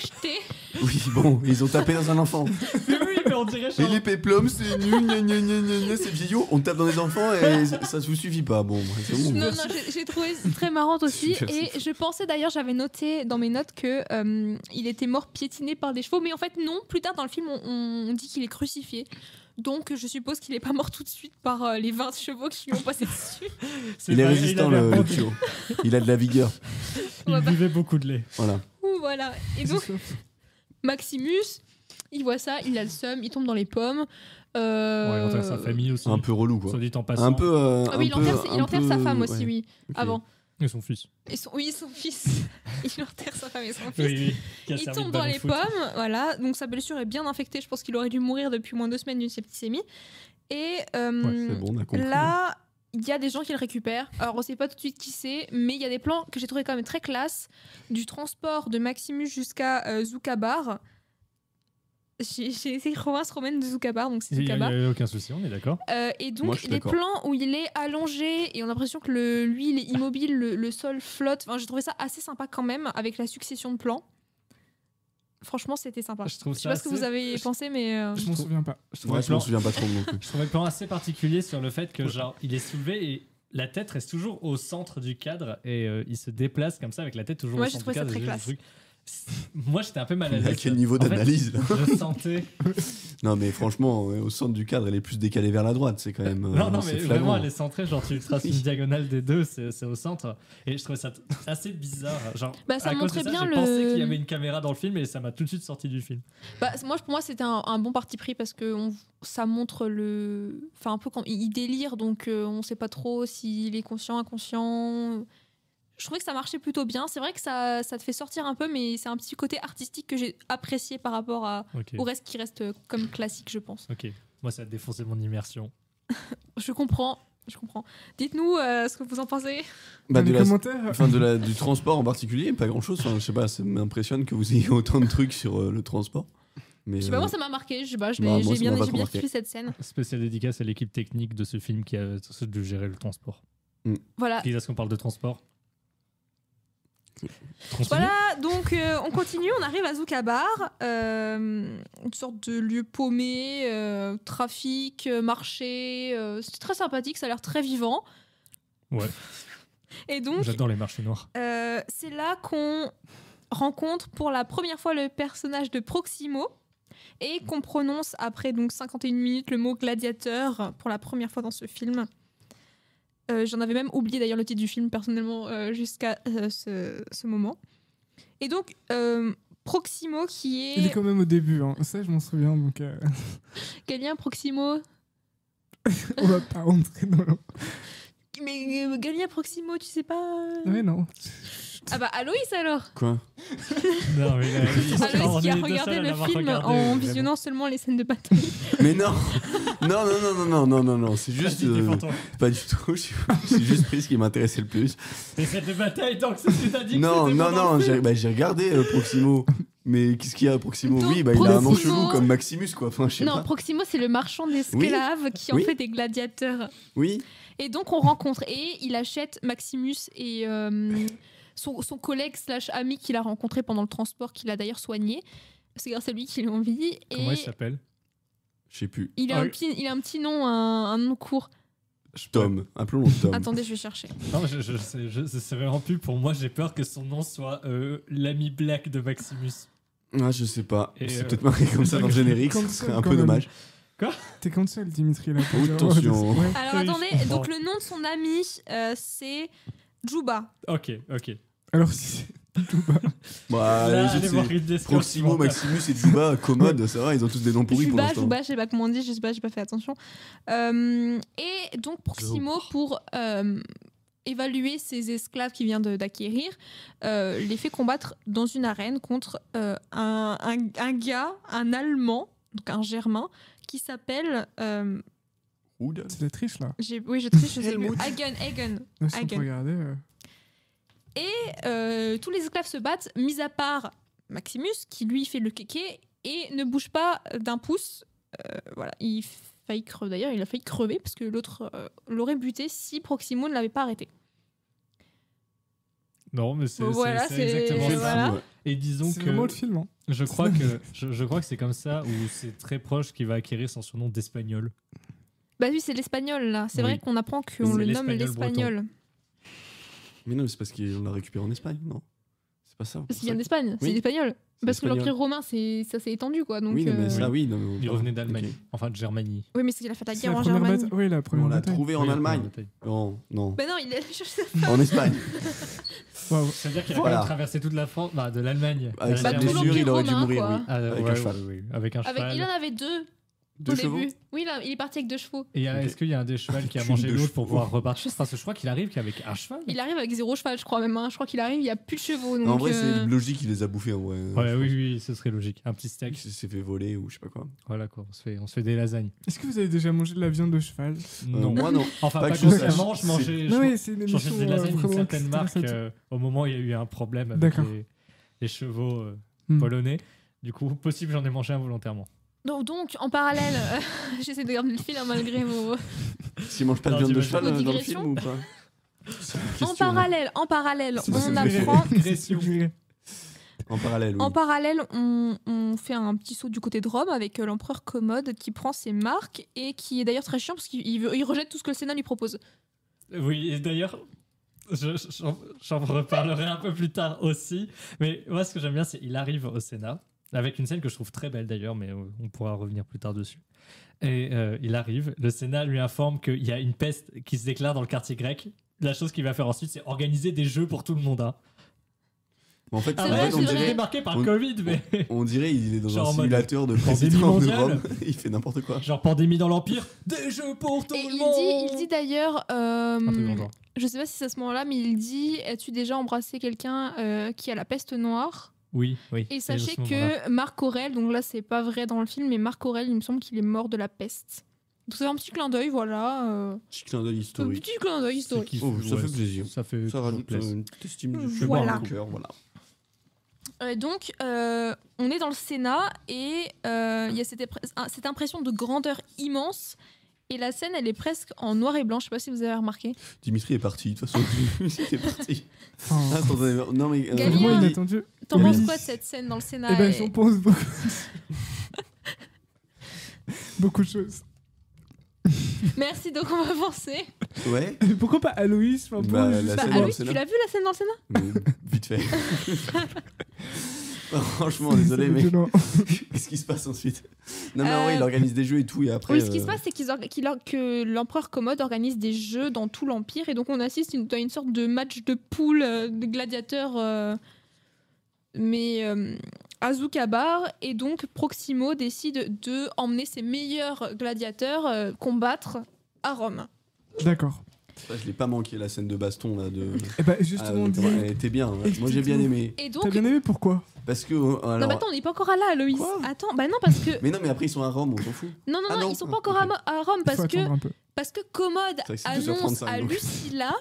Oui, bon, ils ont tapé dans un enfant. Mais oui, mais on dirait Et genre... les péplums, c'est nul, gna gna gna gna gna, c'est vieillot, on tape dans les enfants et ça vous suffit pas. Bon, c'est bon. Non, non, j'ai trouvé ça très marrante aussi. Merci. Et je pensais d'ailleurs, j'avais noté dans mes notes que il était mort piétiné par des chevaux. Mais en fait, non. Plus tard dans le film, on dit qu'il est crucifié. Donc je suppose qu'il est pas mort tout de suite par les 20 chevaux qui lui ont passé dessus. c'est Il est pas- résistant avait le un- Pio. Il a de la vigueur. Il Ouais, bah- buvait beaucoup de lait. Voilà. Ouh, voilà. Et donc, Maximus, il voit ça, il a le seum, il tombe dans les pommes. Ouais, il enterre sa famille aussi. Un peu relou quoi. Soit dit en passant. Un peu. Ah oui, il enterre sa femme aussi, ouais. oui, Ok. avant. Et son fils. Et oui, son fils. Il enterre sa femme et son fils. Oui, oui. Qui a Il servi tombe de dans ballon les de foot. pommes, voilà. Donc sa blessure est bien infectée. Je pense qu'il aurait dû mourir depuis moins de 2 semaines d'une septicémie. Et C'est bon, on a compris. là, il y a des gens qui le récupèrent. Alors on sait pas tout de suite qui c'est, mais il y a des plans que j'ai trouvé quand même très classe du transport de Maximus jusqu'à Zoukabar. J'ai été province romaine de Zoukabar, donc c'est Il n'y Zoukabar. a aucun souci, on est d'accord. Et Moi, donc, je suis les d'accord. plans où il est allongé et on a l'impression que lui, il est immobile, le sol flotte. Enfin, j'ai trouvé ça assez sympa quand même avec la succession de plans. Franchement, c'était sympa. Je trouve Je sais pas ça ce que vous avez je- pensé, mais. Je m'en souviens pas. Je trouvais Ouais, le je m'en plan- souviens pas trop non plus. je trouvais le plan assez particulier sur le fait que genre il est soulevé et la tête reste toujours au centre du cadre et il se déplace comme ça avec la tête toujours Ouais, au j'ai centre du trouvé ça cadre. très Et le classe. truc- Moi j'étais un peu mal à Mais à l'aise. quel niveau En fait, d'analyse là Je sentais. Non mais franchement, au centre du cadre, elle est plus décalée vers la droite, c'est quand même. Non, non, c'est mais flagrant. vraiment elle est centrée. Genre tu traces une diagonale des deux, c'est au centre. Et je trouvais ça assez bizarre. Genre, Bah, ça à cause de montrait bien j'ai le- pensé qu'il y avait une caméra dans le film et ça m'a tout de suite sorti du film. Bah, pour moi, c'était un bon parti pris parce que ça montre le. Enfin, un peu quand il délire, donc on sait pas trop s'il est conscient, inconscient. Je trouvais que ça marchait plutôt bien. C'est vrai que ça te fait sortir un peu, mais c'est un petit côté artistique que j'ai apprécié par rapport Ok. au reste qui reste comme classique, je pense. Ok. Moi ça a défoncé mon immersion. Je comprends. Dites-nous ce que vous en pensez. Bah, Dans de les la- commentaires. Enfin, du transport en particulier, pas grand chose. Enfin, je sais pas, ça m'impressionne que vous ayez autant de trucs sur le transport. Mais, Je sais pas, moi ça m'a marqué. Je sais pas, bah, moi, j'ai ça m'a pas bien trop marqué. suivi cette scène. Spécial dédicace à l'équipe technique de ce film qui a de gérer le transport. Voilà. Qui est-ce qu'on parle de transport Continue. Voilà, donc on continue, on arrive à Zoukabar, une sorte de lieu paumé, trafic, marché. C'était très sympathique, ça a l'air très vivant. Ouais. Et donc, J'adore les marchés noirs. c'est là qu'on rencontre pour la première fois le personnage de Proximo et qu'on prononce après donc 51 minutes le mot gladiateur pour la première fois dans ce film. J'en avais même oublié d'ailleurs le titre du film personnellement jusqu'à ce moment. Et donc Proximo qui Il est est... quand même au début, hein. Ça je m'en souviens, donc Galien Proximo. on va pas rentrer dans le... Mais Galien Proximo, tu sais pas Ouais, non. Ah bah Aloïs alors. Quoi Non, mais Aloïs qui a regardé le film en visionnant seulement les scènes de bataille. Mais non Non, c'est juste. Pas du tout, c'est juste pris ce qui m'intéressait le plus. Les scènes de bataille, donc c'est ce que t'as dit. Non, que c'était bon dans le film. j'ai regardé Proximo. Mais qu'est-ce qu'il y a Proximo? Donc, Oui, bah il a un nom Proximo- chelou comme Maximus, quoi. Enfin, je sais Non, pas. Proximo c'est le marchand d'esclaves qui en Oui. fait des gladiateurs. Oui, Et donc on rencontre et il achète Maximus et son collègue slash ami qu'il a rencontré pendant le transport, qu'il a d'ailleurs soigné. C'est grâce à lui qu'il est en vie. Comment Et il s'appelle je sais plus. il a, Ah un oui. petit, il a un petit nom, un nom court. Tom. Appelons-le Tom. Attendez, je vais chercher. Non, c'est vraiment plus pour moi. J'ai peur que son nom soit l'ami Black de Maximus. Ah, je sais pas. Et, C'est peut-être marqué comme ça dans le générique. Ce serait un peu dommage. T'es cancel, Dimitri. Là, Attention. Ouais. Alors Oui, attendez, je comprends. donc le nom de son ami, c'est Juba. Ok. Alors, si c'est Juba. Bah, Là, les allez autres, voir c'est Ridley Scott, Proximo, tu vois. Maximus et Juba, Commode, c'est vrai, ils ont tous des noms pourris pour l'instant. Juba, je sais pas comment on dit, je sais pas, j'ai pas fait attention. Et donc Proximo, pour évaluer ces esclaves qu'il vient d'acquérir, les fait combattre dans une arène contre un gars, un Allemand, donc un Germain, qui s'appelle... Oula. C'est la triche, là. oui, je triche, je sais Helmut. plus. Hagen. Là, si on Hagen. peut regarder. Tous les esclaves se battent, mis à part Maximus, qui lui fait le kéké et ne bouge pas d'un pouce. Voilà, il failli crever. D'ailleurs, il a failli crever parce que l'autre l'aurait buté si Proximo ne l'avait pas arrêté. Non, mais c'est Voilà, c'est c'est- exactement ça. voilà. Et disons C'est que vraiment le film. Hein. je crois que c'est comme ça où c'est très proche qu'il va acquérir son surnom d'espagnol. Bah oui, c'est l'espagnol là. C'est Oui. vrai qu'on apprend qu'on C'est le nomme l'espagnol l'espagnol. Mais non, c'est parce qu'on l'a récupéré en Espagne, non? C'est pas ça. Parce qu'il vient d'Espagne, c'est Oui. l'espagnol. C'est Parce que l'espagnol. l'Empire romain, ça s'est étendu quoi. Donc, Oui, non, mais ça, Oui. oui. non, mais- Il revenait d'Allemagne, Ok. enfin de Germanie. Oui, mais c'est qu'il a fait la C'est guerre la en première Germanie. bataille. Oui, la première On l'a bataille. trouvé en Oui, Allemagne. bataille. Non, non. Bah non, il est. Je sais En Espagne. Waouh. C'est-à-dire qu'il a Voilà. quand même traversé toute la France, de l'Allemagne. Avec à sa la tout Germanie. blessure, il aurait dû romain, mourir, quoi. oui. Ah, Avec ouais, un cheval. oui, avec un cheval. Il en avait deux Deux au chevaux. début. Oui, là, il est parti avec 2 chevaux. Et Ok. est-ce qu'il y a un des chevals qui a Aucune mangé de l'autre chevaux. pour pouvoir repartir? Parce que je crois qu'il arrive qu'avec un cheval. Il arrive avec 0 cheval, je crois même. Hein. Je crois qu'il arrive, il n'y a plus de chevaux. Donc, En vrai, c'est logique qu'il les a bouffés en vrai. Ouais, oui, ce serait logique. Un petit Il steak. s'est fait voler ou je sais pas quoi. Voilà quoi, on se fait des lasagnes. Est-ce que vous avez déjà mangé de la viande de cheval? Non. Moi, non. Enfin, Pas pas que je sache. consciemment, je mangeais. Non, oui, c'est une Je mangeais émission des lasagnes d'une vraiment certaine marque extraordinaire. au moment où il y a eu un problème avec D'accord. les chevaux Hmm. polonais. Du coup, possible, j'en ai mangé involontairement. Donc, en parallèle, j'essaie de garder le fil hein, malgré vos. S'il mange pas de Non, viande de t'imagines. cheval dans le Digression. film ou pas? En parallèle, C'est on pas apprend. Digression. En parallèle, oui. En parallèle, on fait un petit saut du côté de Rome avec l'empereur Commode qui prend ses marques et qui est d'ailleurs très chiant parce qu'il rejette tout ce que le Sénat lui propose. Oui, et d'ailleurs, j'en reparlerai un peu plus tard aussi. Mais moi, ce que j'aime bien, c'est qu'il arrive au Sénat, avec une scène que je trouve très belle d'ailleurs, mais on pourra revenir plus tard dessus. Et il arrive, le Sénat lui informe qu'il y a une peste qui se déclare dans le quartier grec. La chose qu'il va faire ensuite, c'est organiser des jeux pour tout le monde. Hein. Mais en fait, C'est en vrai, fait, c'est on vrai. dirait, Marqué par le on- Covid, mais on dirait il est dans Genre en un mode simulateur de pandémie président de mondiale. Rome. Il fait n'importe quoi. genre pandémie dans l'Empire, des jeux pour tout Et le monde. il dit d'ailleurs, Un truc dans le genre. je sais pas si c'est à ce moment-là, mais il dit as-tu déjà embrassé quelqu'un qui a la peste noire? Oui. Et c'est sachez à ce moment-là. que Marc Aurèle, donc là c'est pas vrai dans le film, mais Marc Aurèle, il me semble qu'il est mort de la peste. Donc c'est un petit clin d'œil, voilà. Petit clin d'œil Un historique. petit clin d'œil historique. C'est Oh, ça ouais, fait plaisir. Ça fait Ça rajoute plaisir. une petite estime du Voilà. cœur, voilà. Donc, on est dans le Sénat et il y a cette impression de grandeur immense. Et la scène, elle est presque en noir et blanc. Je sais pas si vous avez remarqué. Dimitri est parti, de toute façon. Il est parti. Enfin, Instantanément. Non, mais. Galien. vraiment Oui. inattendu. T'en Oui. penses quoi de cette scène dans le Sénat Eh ben, et- j'en pense beaucoup. Beaucoup de choses. Merci, donc on va avancer. Ouais. Pourquoi pas Aloïs enfin, pour Bah, juste- la Bah, scène ah dans oui, le Sénat. tu l'as vu la scène dans le Sénat? Mais vite fait. Franchement, désolé, C'est mais violent. qu'est-ce qui se passe ensuite? Non, mais en vrai, il organise des jeux et tout, et après. Oui, ce qui se passe, c'est que l'empereur Commode organise des jeux dans tout l'Empire et donc on assiste à une sorte de match de poule de gladiateurs. Mais à Zoukabar, et donc Proximo décide de emmener ses meilleurs gladiateurs combattre à Rome. D'accord. Ça, je l'ai pas manqué, la scène de baston, là. Et bah, Ah, justement, elle était bien. Ouais. Moi, j'ai bien aimé. Et t'as donc, bien aimé pourquoi? Parce que. non, Alors... mais attends, on n'est pas encore à là, Loïs. Quoi Attends, bah non, parce que Mais non, mais après, ils sont à Rome, on s'en fout. non, Ah non. ils sont pas Ah, encore ok. à Rome Il faut attendre un peu. parce que Commode C'est vrai que c'est annonce 2h35, à donc. Lucilla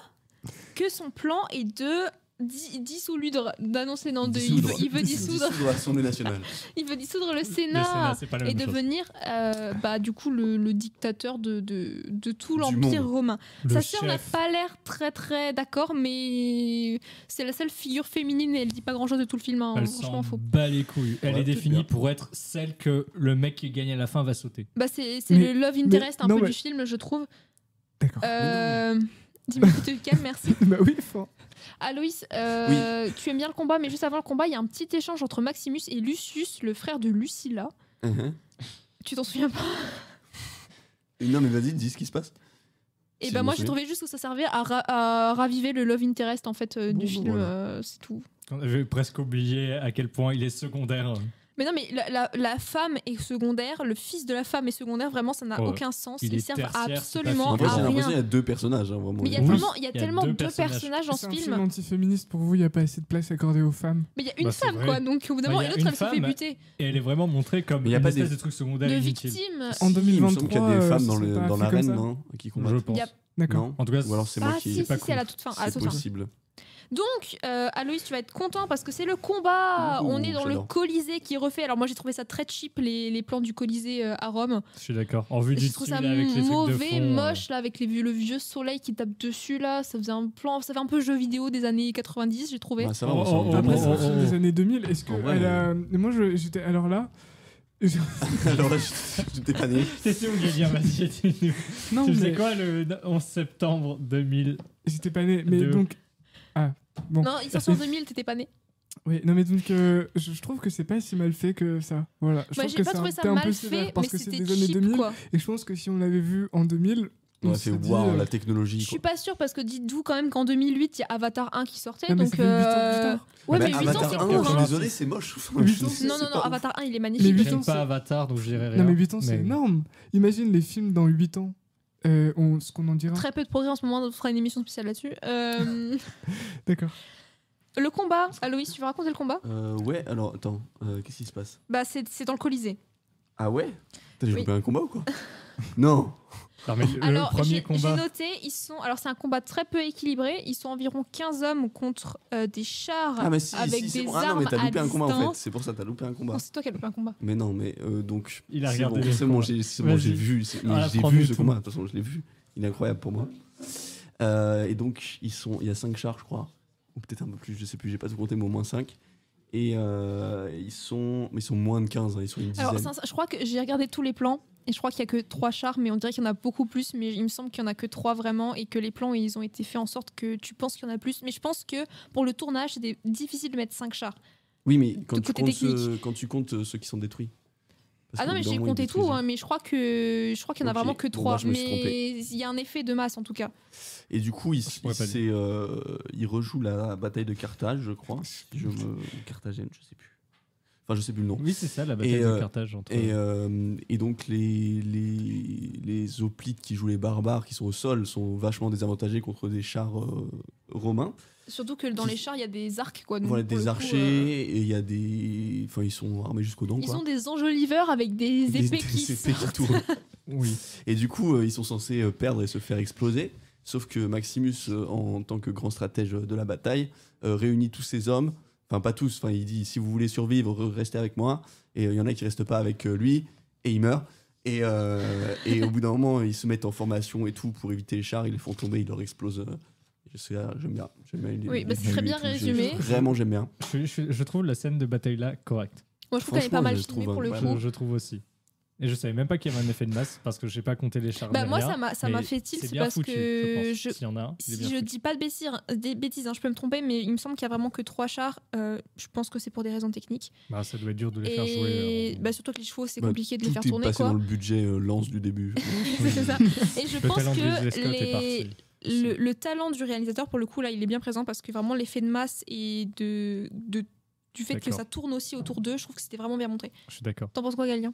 que son plan est de dissoudre, d'annoncer non, Dissoudre. il veut dissoudre, l'Assemblée nationale. il veut dissoudre le Le Sénat, Sénat. c'est pas la Et même chose. devenir du coup le dictateur de tout Du l'Empire monde. romain. Le Sa sœur n'a chef. pas l'air très très d'accord, mais c'est la seule figure féminine et elle dit pas grand chose de tout le film. Hein, Elle franchement, s'en faux. bat les couilles. Elle Ouais, est peut-être définie bien. pour être celle que le mec qui gagne à la fin va sauter. Bah, c'est Mais- le love interest un non, peu mais- du film, je trouve. D'accord. Dis-moi que tu te calmes, merci. Bah oui, fort. Aloïs, tu aimes bien le combat, mais juste avant le combat, il y a un petit échange entre Maximus et Lucius, le frère de Lucilla. Tu t'en souviens pas? Non, mais vas-y, dis ce qui se passe. Et Si bah je moi me j'ai souviens. trouvé juste que ça servait à raviver le love interest en fait du film, voilà. c'est tout. On avait presque oublié à quel point il est secondaire. Mais non, mais la femme est secondaire, le fils de la femme est secondaire, vraiment ça n'a Ouais. aucun sens. Il Ils est servent tertiaire, absolument En c'est fait, pas à j'ai l'impression qu'il y rien. a deux personnages, hein, vraiment. Mais il y a Oui, tellement, il y a il y a tellement deux deux personnages dans C'est ce un film film. antiféministe pour vous, il n'y a pas assez de place accordée aux femmes. Mais il y a une Bah, c'est femme vrai. quoi, donc au bout d'un Bah, moment, il y et a l'autre une elle se fait femme. buter. Et elle est vraiment montrée comme Mais y a une pas espèce des- de truc secondaire De inutile. victime. En Si, 2023, il me semble qu'il y a des femmes dans, c'est pas dans fait l'arène, comme ça. non, qui combattent. Je pense. Il y a- D'accord. Non. En tout cas, Ou alors c'est moi Ah qui. si, pas si, si, à la cool. toute fin. À la C'est toute fin. possible. Donc, Aloïs, tu vas être content parce que c'est le combat. Ouh, On est dans le j'adore. Colisée qui est refait. Alors moi, j'ai trouvé ça très cheap les plans du Colisée à Rome. je suis d'accord. En vue du Je trouve dessus, ça là, avec les trucs de mauvais, fond, moche là, avec le vieux soleil qui tape dessus là. Ça faisait un plan, ça fait un peu jeu vidéo des années 90, j'ai trouvé. Bah, ça va, Oh, on s'en oh, rend Après, compte. c'est un film des années 2000. Est-ce que En vrai, elle a... Moi, j'étais alors là. Alors là, je t'ai pas né. C'est sûr, Galia, vas-y, dis-nous. Non, Tu sais mais quoi, le 11 septembre 2000 j'étais pas né. Mais Deux. donc, bon. Non, il sort en 2000, t'étais pas né. oui, non mais donc je trouve que c'est pas si mal fait que ça. Voilà. Je Moi, trouve j'ai que pas c'est trouvé ça un peu mal sévère fait, parce mais que c'est c'était des années cheap 2000 quoi. et je pense que si on l'avait vu en 2000, on On s'est fait dit, voir la technologie. Je suis quoi. pas sûre parce que dites-vous quand même qu'en 2008, il y a Avatar 1 qui sortait. Non, mais donc, ça fait 8 ans plus tard. Ouais, Bah, mais 8 ans Avatar c'est 1, court. je Hein. suis désolé, c'est moche. Huit ans, C'est Non, non, pas non, ouf. Avatar 1 il est Mais magnifique. huit J'aime ans, c'est- pas Avatar, donc je dirais rien. Non mais 8 ans c'est Mais- énorme. Imagine les films dans 8 ans. Ce qu'on en dira. Très peu de progrès en ce moment, on fera une émission spéciale là-dessus. D'accord. Le combat, Aloïs, tu veux raconter le combat? Ouais, alors attends, qu'est-ce qui se passe? Bah, c'est dans le Colisée. Ah ouais? T'as déjà Oui. joué à un combat ou quoi? Non! Non, mais le Alors, premier j'ai combat. noté, alors c'est un combat très peu équilibré. Ils sont environ 15 hommes contre des chars Ah, mais si, avec si, c'est des bon. Ah non, armes mais t'as à loupé un combat en fait. distance. C'est pour ça, t'as loupé un combat. Non, c'est toi qui as loupé un combat. Mais non, mais donc. Il a c'est regardé bon, les c'est bon, combats. c'est bon, j'ai Vas-y. vu. Ah, J'ai prends-nous vu ce tout. combat, de toute façon, je l'ai vu. Il est incroyable pour moi. Et donc, il y a 5 chars, je crois. Ou peut-être un peu plus, je sais plus, j'ai pas tout compté, mais au moins 5. Et ils sont moins de 15, hein, ils sont une dizaine. Alors, je crois que j'ai regardé tous les plans et je crois qu'il y a que 3 chars, mais on dirait qu'il y en a beaucoup plus. Mais il me semble qu'il y en a que 3 vraiment et que les plans ils ont été faits en sorte que tu penses qu'il y en a plus. Mais je pense que pour le tournage, c'était difficile de mettre 5 chars. Oui, mais quand de tu, côté comptes technique. quand tu comptes ceux qui sont détruits. Parce Ah non, qu'au mais bout j'ai d'un moment, compté ils tout, détruisent. hein, mais je crois qu'il y en a Ok, vraiment que bon, 3. bah, je me suis mais trompé. il y a un effet de masse en tout cas. Et du coup, il pourrais pas rejoue la bataille de Carthage, je crois. Carthagène, je sais plus. Enfin, je sais plus le nom. Oui, c'est ça, la bataille Et, de Carthage. Entre... Et donc, les hoplites qui jouent les barbares, qui sont au sol, sont vachement désavantagés contre des chars romains. Surtout que dans les chars, il y a des arcs quoi. Donc, Voilà, pour le des coup, archers, et il y a des. Enfin, ils sont armés jusqu'aux dents, ils quoi. ont des enjoliveurs avec des épées qui des épées qui sortent. tournent. Oui. Et du coup, ils sont censés perdre et se faire exploser. Sauf que Maximus, en tant que grand stratège de la bataille, réunit tous ses hommes. Enfin, pas tous. Enfin, il dit si vous voulez survivre, restez avec moi. Et il y en a qui restent pas avec lui et ils meurent. Et au bout d'un moment, ils se mettent en formation et tout pour éviter les chars. Ils les font tomber, ils leur explosent. J'aime bien. Oui, bah, c'est très bien résumé. Vraiment, j'aime bien. Je trouve la scène de bataille là correcte. Moi, je trouve qu'elle est pas Franchement, mal je filmée trouve pour le incroyable. coup. Je trouve aussi. Et je savais même pas qu'il y avait un effet de masse parce que j'ai pas compté les chars. Bah, moi, derrière, ça m'a mais fait tilt c'est bien parce foutu, que je pense. S'il y en a un, il est si bien je foutu. dis pas de bêtises, hein, je peux me tromper, mais il me semble qu'il y a vraiment que 3 chars. Je pense que c'est pour des raisons techniques. Bah, ça doit être dur de les faire Et jouer. bah, surtout que les chevaux, c'est Bah, compliqué de les faire Tout est tourner. passé Quoi. dans le budget lance du début. C'est ça. Et je Le pense talent de Ridley que Scott est parti. le talent du réalisateur, pour le coup, là, il est bien présent parce que vraiment l'effet de masse et du fait que D'accord. ça tourne aussi autour d'eux, je trouve que c'était vraiment bien montré. Je suis d'accord. T'en penses quoi, Galien?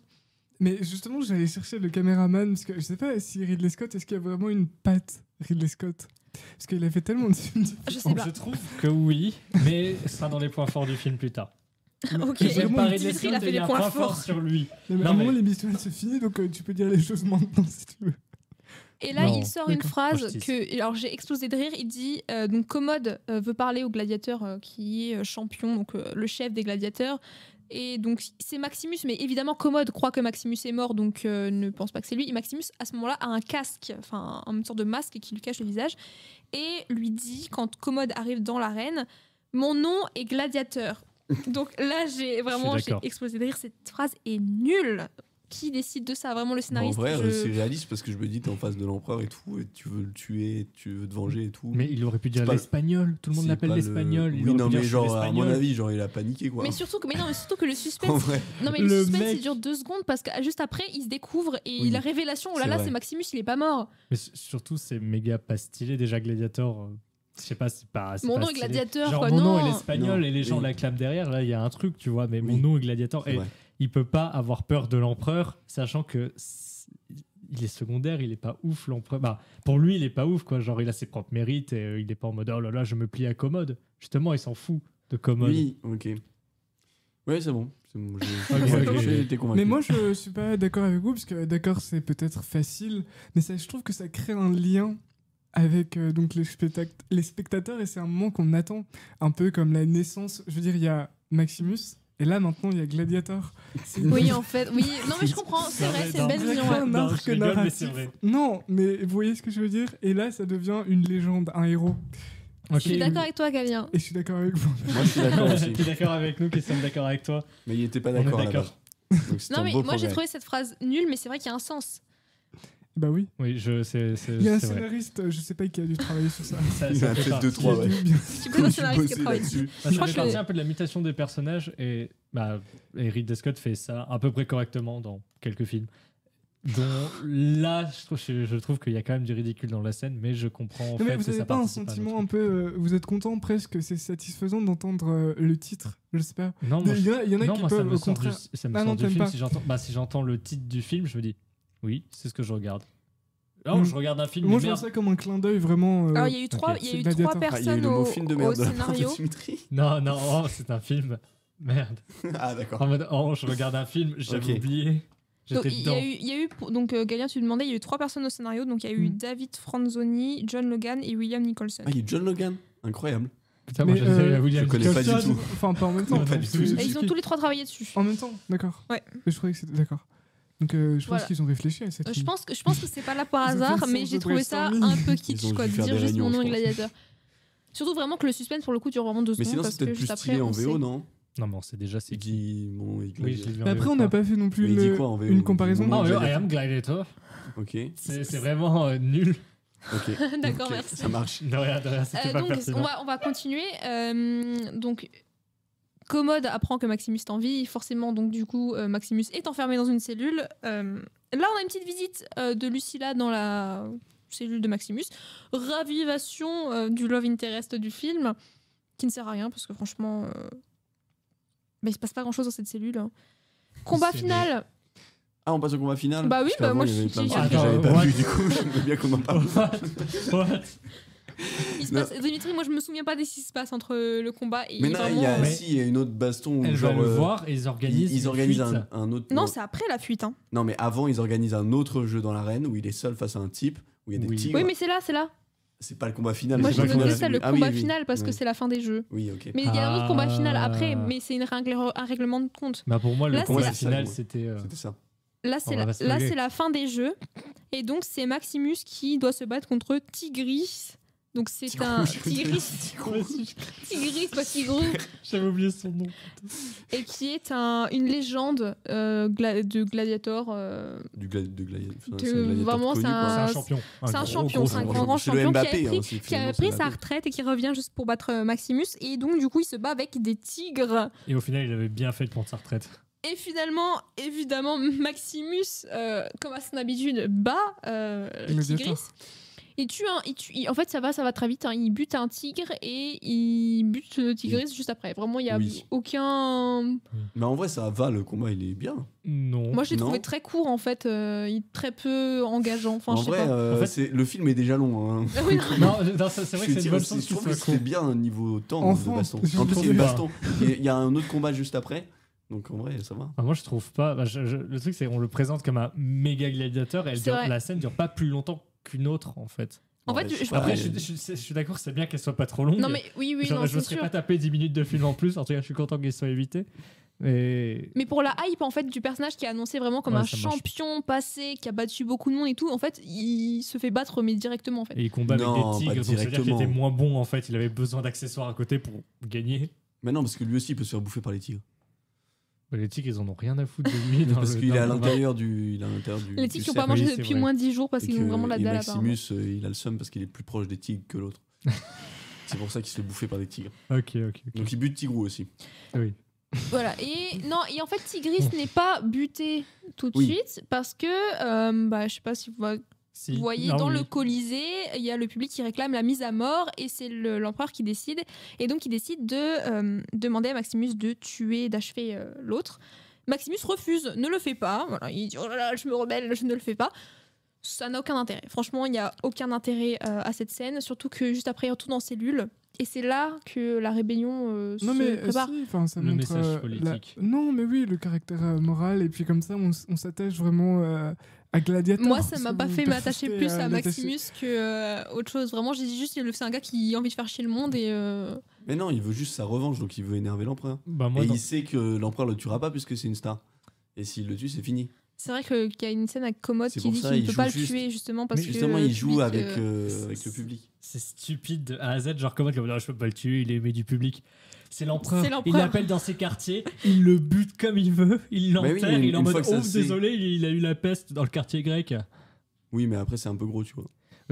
Mais justement, j'allais chercher le caméraman parce que je sais pas si Ridley Scott, est-ce qu'il y a vraiment une patte Ridley Scott? Parce qu'il a fait tellement de films. Je sais pas. Je trouve que oui, mais ce sera dans les points forts du film plus tard. Ok, J'aime vraiment, pas il Ridley dit Scott, qu'il a fait mais il y des a un points point fort forts. sur lui. Non, mais Non, à un moment, mais- l'émission elle se finit, donc tu peux dire les choses maintenant si tu veux. Et là, Non, il sort une d'accord. phrase Moi, je tease. que. Alors, j'ai explosé de rire. Il dit donc, Commode veut parler au gladiateur qui est champion, donc le chef des gladiateurs. Et donc, c'est Maximus, mais évidemment, Commode croit que Maximus est mort, donc ne pense pas que c'est lui. Et Maximus, à ce moment-là, a un casque, enfin, une sorte de masque qui lui cache le visage. Et lui dit, quand Commode arrive dans l'arène, mon nom est gladiateur. Donc là, j'ai d'accord. explosé de rire. Cette phrase est nulle. qui décide de ça? Vraiment le En scénariste? vrai, je- c'est réaliste parce que je me dis, t'es en face de l'empereur et tout, et tu veux le tuer, tu veux te venger et tout. Mais il aurait pu dire pas- l'espagnol. Tout le monde C'est l'appelle pas le- l'espagnol. il Oui, aurait non, pu dire, mais je suis genre, à mon l'espagnol. avis, genre, il a paniqué quoi. Mais surtout que le En suspense. vrai. Non mais Le le suspense mec- il dure 2 secondes parce que juste après il se découvre et Oui, la révélation, oh là c'est là, vrai. c'est Maximus, il est pas mort. Mais surtout, c'est méga pas stylé. Déjà, Gladiator, je sais pas, c'est pas. Mon pas nom est stylé. Gladiator, Genre, quoi, mon nom non. est l'espagnol Non, et les gens oui. l'acclament derrière. Là, il y a un truc, tu vois. Mais mon Oui. nom est Gladiator. C'est Et vrai. il peut pas avoir peur de l'empereur, sachant que il est secondaire, il est pas ouf l'empereur. Bah, pour lui, il est pas ouf quoi. Genre, il a ses propres mérites et il est pas en mode oh là là, je me plie à Commode. Justement, il s'en fout de Commode. Oui, ok. Ouais, c'est bon. C'est bon, Ok. j'ai été convaincu. Mais moi, je suis pas d'accord avec vous, parce que d'accord, c'est peut-être facile, mais ça, je trouve que ça crée un lien avec donc les spectateurs, et c'est un moment qu'on attend, un peu comme la naissance. Je veux dire, il y a Maximus, et là, maintenant, il y a Gladiator. C'est une- Oui, en fait, oui. Non mais je comprends, c'est Non, vrai, mais c'est non, une belle c'est vision. vrai Ouais. un Non, arc je rigole, mais narratif. c'est vrai. Non, mais vous voyez ce que je veux dire? Et là, ça devient une légende, un héros. Ok. Je suis d'accord avec toi, Galien. Et je suis d'accord avec vous. Moi, je suis d'accord aussi. T'es d'accord avec nous qui sommes d'accord avec toi? Mais il était pas On est d'accord à la d'accord. base. Donc, c'était Non un mais beau moi j'ai progrès. trouvé cette phrase nulle, mais c'est vrai qu'il y a un sens. Bah oui. Oui, c'est Il y a un c'est vrai. scénariste, je sais pas, qui a dû travailler sur ça. Ça, Il ça a fait peut-être partie. 2-3, Qui a ouais. dû bien- Tu connais un J'ai scénariste qui a bossé travaillé là-dessus. dessus. Ça Je crois fait que partie je- un peu de la mutation des personnages et Ridley Scott fait ça à peu près correctement dans quelques films. Dont là, je trouve qu'il y a quand même du ridicule dans la scène, mais je comprends en Non, mais fait vous que avez ça pas un participe à un sentiment autre un peu. Vous êtes content presque, c'est satisfaisant d'entendre le titre? Je sais pas. truc. Non, moi, Il y en a non, qui moi, ça peuvent, me au sort contraire. ça me Ah sort non, du t'aimes film. pas. Si j'entends le titre du film, je me dis oui, c'est ce que je regarde. Oh, Mm. je regarde un film. Moi, mais je vois merde. ça comme un clin d'œil vraiment. Alors il y a eu trois, ok. il y a C'est eu Gladiator. trois Ah, il y a eu personnes le mot au, film de au merde de la part de scénario. Dimitri. Non, non, oh, c'est un film. Merde. Ah, d'accord. En mode, oh, je regarde un film, j'avais Ok. oublié. Donc, J'étais il y dedans. a eu, donc Galien, tu demandais, il y a eu 3 personnes au scénario. Donc il y a eu Mm. David Franzoni, John Logan et William Nicholson. Ah, il y a John Logan. Incroyable. Putain, moi, Mais, j'avais William je connais pas du Nicholson. tout. Enfin, pas en même temps. Non, pas du tout. Et ils ont tous les 3 travaillé dessus. En même temps, d'accord. Ouais. Mais je croyais que c'était. D'accord. Donc, je pense Voilà. qu'ils ont réfléchi à cette. Je pense que c'est pas là par Ils ont fait hasard, une mais séance j'ai de trouvé ça brainstorming. un peu Ils kitsch, ont quoi, dû de faire dire des juste mon réunions, nom est je pense. gladiateur. Surtout vraiment que le suspense pour le coup dure vraiment 2 Mais secondes sinon, parce c'est que peut-être juste plus après stylé en on VO, sait. non Non, mais on sait déjà c'est Il qui. dit mon il Oui, je l'ai vu en Mais après, VO, on n'a quoi. pas fait non plus Mais il dit quoi en VO? une comparaison. Il dit Ah, mon ouais, Gladiator. I am Gladiator. Ok. C'est vraiment nul. Ok. D'accord, Ok, merci. Ça marche. De rien, c'était pas Donc pertinent. on va continuer. Donc Commode apprend que Maximus est en vie. Forcément, donc du coup, Maximus est enfermé dans une cellule. Là, on a une petite visite de Lucilla dans la cellule de Maximus. Ravivation du love interest du film, qui ne sert à rien parce que franchement, il se passe pas grand-chose dans cette cellule. Combat C'est final. Ah, on passe au combat final? Bah oui, Parce qu'avant, moi, il y avait plein de j'ai- trucs que Attends, j'avais pas what? vu, du coup, j'aimerais bien qu'on en parle. What? Il se passe, Dimitri, moi je me souviens pas de ce qui se passe entre le combat et Mais non, vraiment, il y a, Mais- si, il y a une autre baston où Elle va genre, le voir et ils organisent. ils une organisent fuite. un autre. Non, c'est après la fuite. Hein. Non, mais avant, ils organisent un autre jeu dans l'arène où il est seul face à un type, où il y a des Oui. tigres. Oui, mais c'est là. C'est pas le combat final. Moi c'est j'ai pas le noté combat ça, le final. Ah oui, combat oui. final, parce que Oui. c'est la fin des jeux. Oui, ok. Mais il y a un autre combat final après, Ah. mais c'est un règlement de compte. Bah pour moi, le Là, combat c'est- final, Ouais. c'était. C'était ça. Là, On va pas là spoiler. c'est la fin des jeux. Et donc, c'est Maximus qui doit se battre contre Tigris. Donc, c'est un Tigris, pas Tigrou, J'avais oublié son nom. et qui est une légende de gladiator. De gladiateur. Vraiment, c'est C'est un- un champion. c'est un gros, champion, gros c'est un champion. grand C'est le champion Mbappé, qui a hein, pris, c'est qui a finalement, pris c'est sa Mbappé. retraite et qui revient juste pour battre Maximus. Et donc, du coup, il se bat avec des tigres. Et au final, il avait bien fait de prendre sa retraite. Et finalement, évidemment, Maximus, comme à son habitude, bat le Gladiator. Tigris. En fait, ça va très vite. Hein. Il bute un tigre et il bute le Tigris juste après. Vraiment, il n'y a Oui. aucun. Mais en vrai, ça va, le combat, il est bien. Non. Moi, je l'ai Non. trouvé très court en fait. Il est très peu engageant. Enfin, En je sais vrai, pas. En fait- le film est déjà long. Hein. Ah oui, non. Non, c'est vrai que c'est une bonne chose Je qu'il trouve que soit court. c'était bien au niveau temps Enfin, de baston. je En plus, il y a trouve une pas. baston. Il y a un autre combat juste après. Donc en vrai, ça va. Moi, je trouve pas. Bah, le truc, c'est qu'on le présente comme un méga gladiateur et C'est vrai. la scène dure pas plus longtemps qu'une autre, en fait. En Ouais, fait, je sais je- pas, Après, mais- je suis d'accord, c'est bien qu'elle soit pas trop longue. Non, mais oui, je non, me c'est serais sûr. pas tapé 10 minutes de film en plus. En tout cas, je suis content qu'il soit évité. Mais. Mais pour la hype en fait du personnage qui est annoncé vraiment comme Ouais, un ça marche. champion passé qui a battu beaucoup de monde et tout, en fait, il se fait battre mais directement en fait. Et il combat Non, avec pas des tigres, donc c'est-à-dire qu'il directement. était moins bon en fait. Il avait besoin d'accessoires à côté pour gagner. Mais non, parce que lui aussi, il peut se faire bouffer par les tigres. Bah, les tigres, ils en ont rien à foutre de lui. Parce qu'il est à dans le- l'intérieur du. Les tigres qui n'ont cercle. pas mangé oui, c'est depuis vrai. moins de 10 jours parce Et qu'ils ont vraiment de la et dalle apparemment. Maximus, il a le seum parce qu'il est plus proche des tigres que l'autre. C'est pour ça qu'il se fait bouffer par des tigres. Ok. Donc il bute Tigrou aussi. Oui. Voilà, et en fait Tigris n'est pas buté tout de Oui. suite parce que, je sais pas si Si. vous voyez, Non, dans oui. le Colisée, il y a le public qui réclame la mise à mort et c'est l'empereur qui décide. Et donc il décide de demander à Maximus de tuer, d'achever l'autre. Maximus refuse, ne le fait pas. Voilà, il dit oh là là, je me rebelle, je ne le fais pas. Ça n'a aucun intérêt. Franchement, il n'y a aucun intérêt à cette scène, surtout que juste après il retourne en cellule. Et c'est là que la rébellion Non se mais prépare. si, enfin, ça Le montre message politique. Non mais oui, le caractère moral et puis comme ça on s'attache vraiment à Gladiator. Moi, ça m'a C'est pas bon, fait t'as m'attacher forcé plus à l'attacher. Maximus que autre chose. Vraiment, j'ai dit juste, c'est un gars qui a envie de faire chier le monde et. Mais non, il veut juste sa revanche, donc il veut énerver l'empereur. Bah, moi, Et dans- il sait que l'empereur le tuera pas puisque c'est une star. Et s'il le tue, c'est fini. C'est vrai qu'il y a une scène avec Commode C'est qui pour dit ça, qu'il ne il peut joue pas le juste- tuer justement parce Mais que. Justement, le il joue public, avec euh, le public. c'est stupide de A à Z, genre comment non, je peux pas le tuer, il est aimé du public. C'est l'empereur. C'est l'empereur. Il l'appelle dans ses quartiers, il le bute comme il veut, il Mais oui, l'enterre, mais il est en une mode fois que ça oh se sait- désolé, il a eu la peste dans le quartier grec. Oui, mais après, c'est un peu gros, tu vois.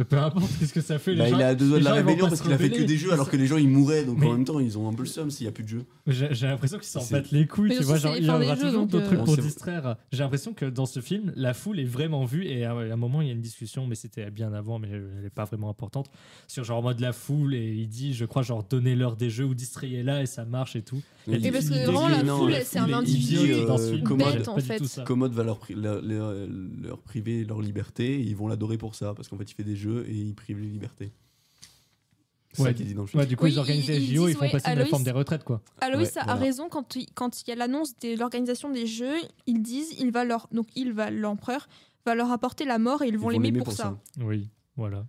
Peu importe, qu'est-ce que ça fait les Bah, gens, il est à deux doigts les de la gens, ils vont rébellion pas parce se qu'il a fait que rebeller. des jeux alors que les gens ils mouraient. Donc Mais- en même temps, ils ont un peu le seum s'il y a plus de jeux. J'ai l'impression qu'ils s'en C'est- battent les couilles, Mais tu aussi, vois, c'est genre les il y fins aura des jeux, toujours donc, d'autres trucs Bon, pour c'est- distraire. J'ai l'impression que dans ce film, la foule est vraiment vue et à un moment il y a une discussion, mais c'était bien avant, mais elle n'est pas vraiment importante, sur genre en mode la foule et il dit, je crois, genre donnez-leur des jeux ou distrayez-la et ça marche et tout. Et Et parce que il- vraiment, la non, foule, la c'est un foule est individu idiote dans ce film. bête, Commode, en pas du fait. tout ça. Commode va leur priver leur liberté et ils vont l'adorer pour ça parce qu'en fait il fait des jeux et il prive les libertés. C'est Ouais. ça qui est dit dans le film. Ouais, du coup, Oui, ils organisent les ils JO, ils disent, font ouais, passer la Aloïs- forme des retraites, quoi. Aloïs Ouais, a voilà. raison quand il y a l'annonce de l'organisation des jeux, ils disent l'empereur va leur apporter la mort et ils vont l'aimer pour ça. Oui, voilà.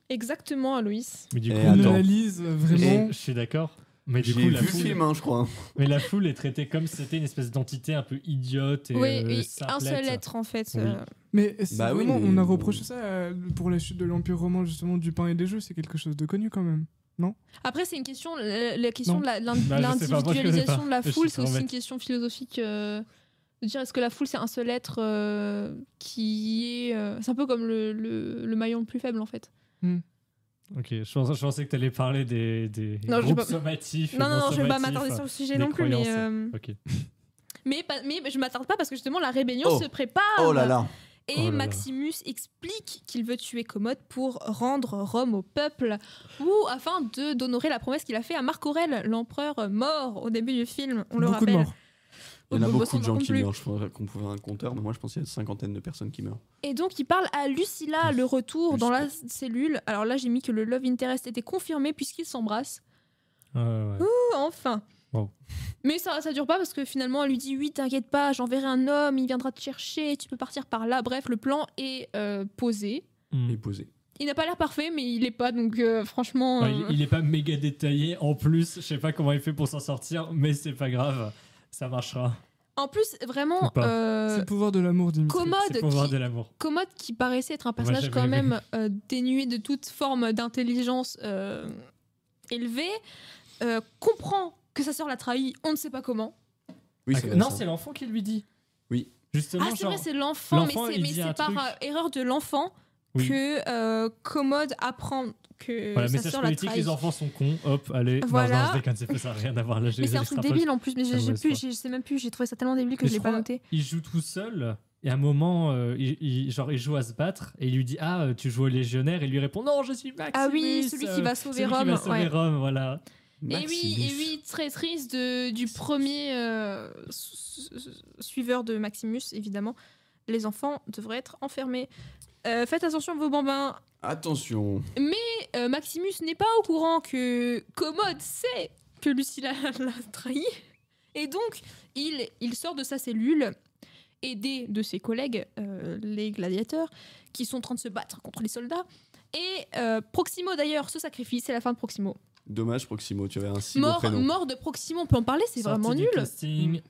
Exactement, Aloïs. Mais du Et coup, On attends. analyse vraiment. je suis d'accord. Mais du J'ai coup, vu la le foule, film, hein, je crois. mais la foule est traitée comme si c'était une espèce d'entité un peu idiote et Oui, et un simplette. seul être en fait. Oui. Mais c'est Bah oui, vraiment, mais on a bon. reproché ça pour la chute de l'Empire romain justement du pain et des jeux, c'est quelque chose de connu quand même. Après, c'est une question, la question Non. de Bah, je sais pas, moi, je connais l'individualisation pas. de la Je suis foule, c'est trop aussi une bête. question philosophique. De dire est-ce que la foule c'est un seul être qui est. C'est un peu comme le maillon le plus faible en fait. Ok, je pensais que tu allais parler des Non, je vais groupes pas- sommatifs. et Non, je vais pas sommatifs. m'attarder sur le sujet les non plus, mais, croyances. Ok. mais je m'attarde pas parce que justement la rébellion Oh. se prépare. Oh là là. Et Oh là là. Maximus explique qu'il veut tuer Commode pour rendre Rome au peuple ou afin d'honorer la promesse qu'il a fait à Marc Aurèle, l'empereur mort au début du film. On le Beaucoup de rappelle. morts. Il y en a Bon, beaucoup ça, de on gens en qui compte plus. meurent. Je pensais qu'on pouvait faire un compteur, mais moi je pense qu'il y a une cinquantaine de personnes qui meurent. Et donc il parle à Lucilla, le retour dans la cellule. Alors là j'ai mis que le love interest était confirmé puisqu'ils s'embrassent. Ouais. Enfin. Wow. Mais ça dure pas parce que finalement elle lui dit oui t'inquiète pas j'enverrai un homme, il viendra te chercher, tu peux partir par là. Bref le plan est posé. Hmm. Et posé. Il n'a pas l'air parfait mais il est pas donc franchement... Ouais, il est pas méga détaillé. En plus, je sais pas comment il fait pour s'en sortir, mais c'est pas grave, ça marchera. En plus vraiment Ou pas. C'est le pouvoir de l'amour, Dimitri. Commode C'est pour voir qui, de l'amour. Commode qui paraissait être un personnage j'avais quand aimé. même dénué de toute forme d'intelligence élevée, comprend que sa sœur l'a trahi, on ne sait pas comment. Oui, Ah, c'est vrai, non, ça. c'est l'enfant qui lui dit. Oui. Justement, Ah c'est genre, vrai c'est l'enfant, l'enfant, il mais dit c'est un par truc. erreur de l'enfant Oui. que Commode apprend que Voilà, sa message sœur l'a politique, trahi. les enfants sont cons, hop, allez. Voilà. Non, je déconne, c'est pas ça, rien à voir là. Mais c'est un truc débile en plus, mais Ça me laisse pas. je sais même plus, j'ai trouvé ça tellement débile que Mais je l'ai je pas crois- noté. Il joue tout seul, et à un moment, il joue à se battre, et il lui dit ah, tu joues au légionnaire, et il lui répond non, je suis Maximus. Ah oui, celui qui va sauver Rome, Celui qui va sauver ouais. Rome, voilà. Et oui, très triste du premier suiveur de Maximus, évidemment. Les enfants devraient être enfermés. Faites attention à vos bambins. Attention. Maximus n'est pas au courant que Commode sait que Lucilla l'a trahi. Et donc, il sort de sa cellule, aidé de ses collègues, les gladiateurs, qui sont en train de se battre contre les soldats. Et Proximo, d'ailleurs, se sacrifie. C'est la fin de Proximo. Dommage, Proximo, tu avais un si beau prénom. Mort de Proximo, on peut en parler, c'est Sortie vraiment du nul. casting.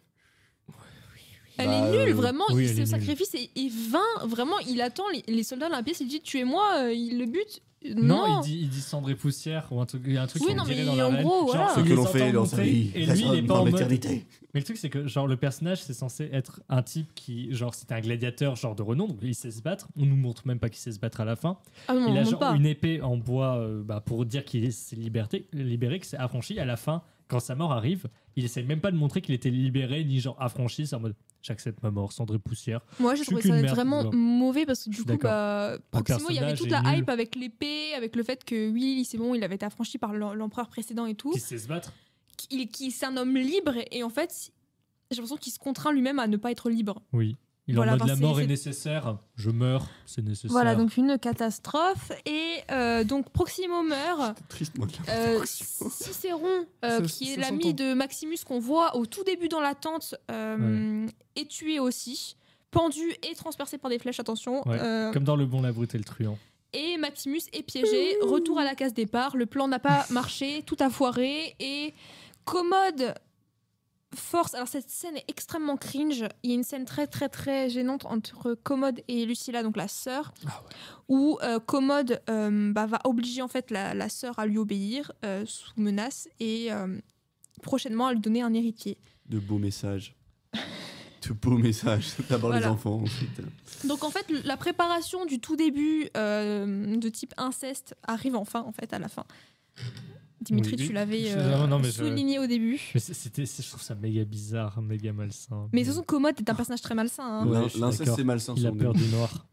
Elle Bah, est nulle, vraiment. oui, il elle se est nulle. sacrifie, c'est vain. Vraiment, il attend les soldats olympiens, il dit tuez-moi, il le bute. Non, il dit cendre et poussière ou un truc Oui, qui non, dirait mais dans en l'arène. gros, voilà. Ce il que les l'on fait entend dans sa monter, vie et lui, il est pas en mode... l'éternité. Mais le truc, c'est que genre le personnage, c'est censé être un type qui, genre, c'était un gladiateur genre de renom, donc il sait se battre. On nous montre même pas qu'il sait se battre à la fin. Ah non, Il a on genre pas. une épée en bois pour dire qu'il s'est libéré, qu'il s'est affranchi. À la fin, quand sa mort arrive, il essaie même pas de montrer qu'il était libéré ni genre affranchi. C'est en mode j'accepte ma mort, cendre et poussière. Moi, j'ai Je suis trouvé qu'une ça merde, vraiment voilà. mauvais parce que Je du suis coup, d'accord. Proximo, il y avait personnage toute est la nul. hype avec l'épée, avec le fait que oui, c'est bon, il avait été affranchi par l'empereur précédent et tout. Qui sait se battre. C'est un homme libre et en fait, j'ai l'impression qu'il se contraint lui-même à ne pas être libre. Oui. Il est Voilà, en mode enfin, la c'est- mort est c'est- nécessaire. Je meurs, c'est nécessaire. Voilà, donc une catastrophe. Et donc Proximo meurt. C'est triste, moi. de la Cicéron, Ça- qui est ça l'ami s'entend. de Maximus qu'on voit au tout début dans la tente, est tué aussi, pendu et transpercé par des flèches, attention. Ouais, Comme dans Le Bon, la Brute et le Truand. Et Maximus est piégé, retour à la case départ, le plan n'a pas marché, tout a foiré, et Commode force... Alors cette scène est extrêmement cringe, il y a une scène très très très gênante entre Commode et Lucilla, donc la sœur, où Commode va obliger en fait la sœur à lui obéir sous menace, et prochainement à lui donner un héritier. De beaux messages. De beaux messages. D'abord les Voilà. enfants, ensuite. Donc en fait, la préparation du tout début de type inceste arrive enfin en fait à la fin. Dimitri, Oui. tu l'avais Non, mais je- souligné au début. Mais je trouve ça méga bizarre, méga malsain. Mais de toute façon, Commode est un personnage très malsain. Hein. Ouais, je suis L'inceste, d'accord. c'est malsain. Il a selon peur nous. du noir.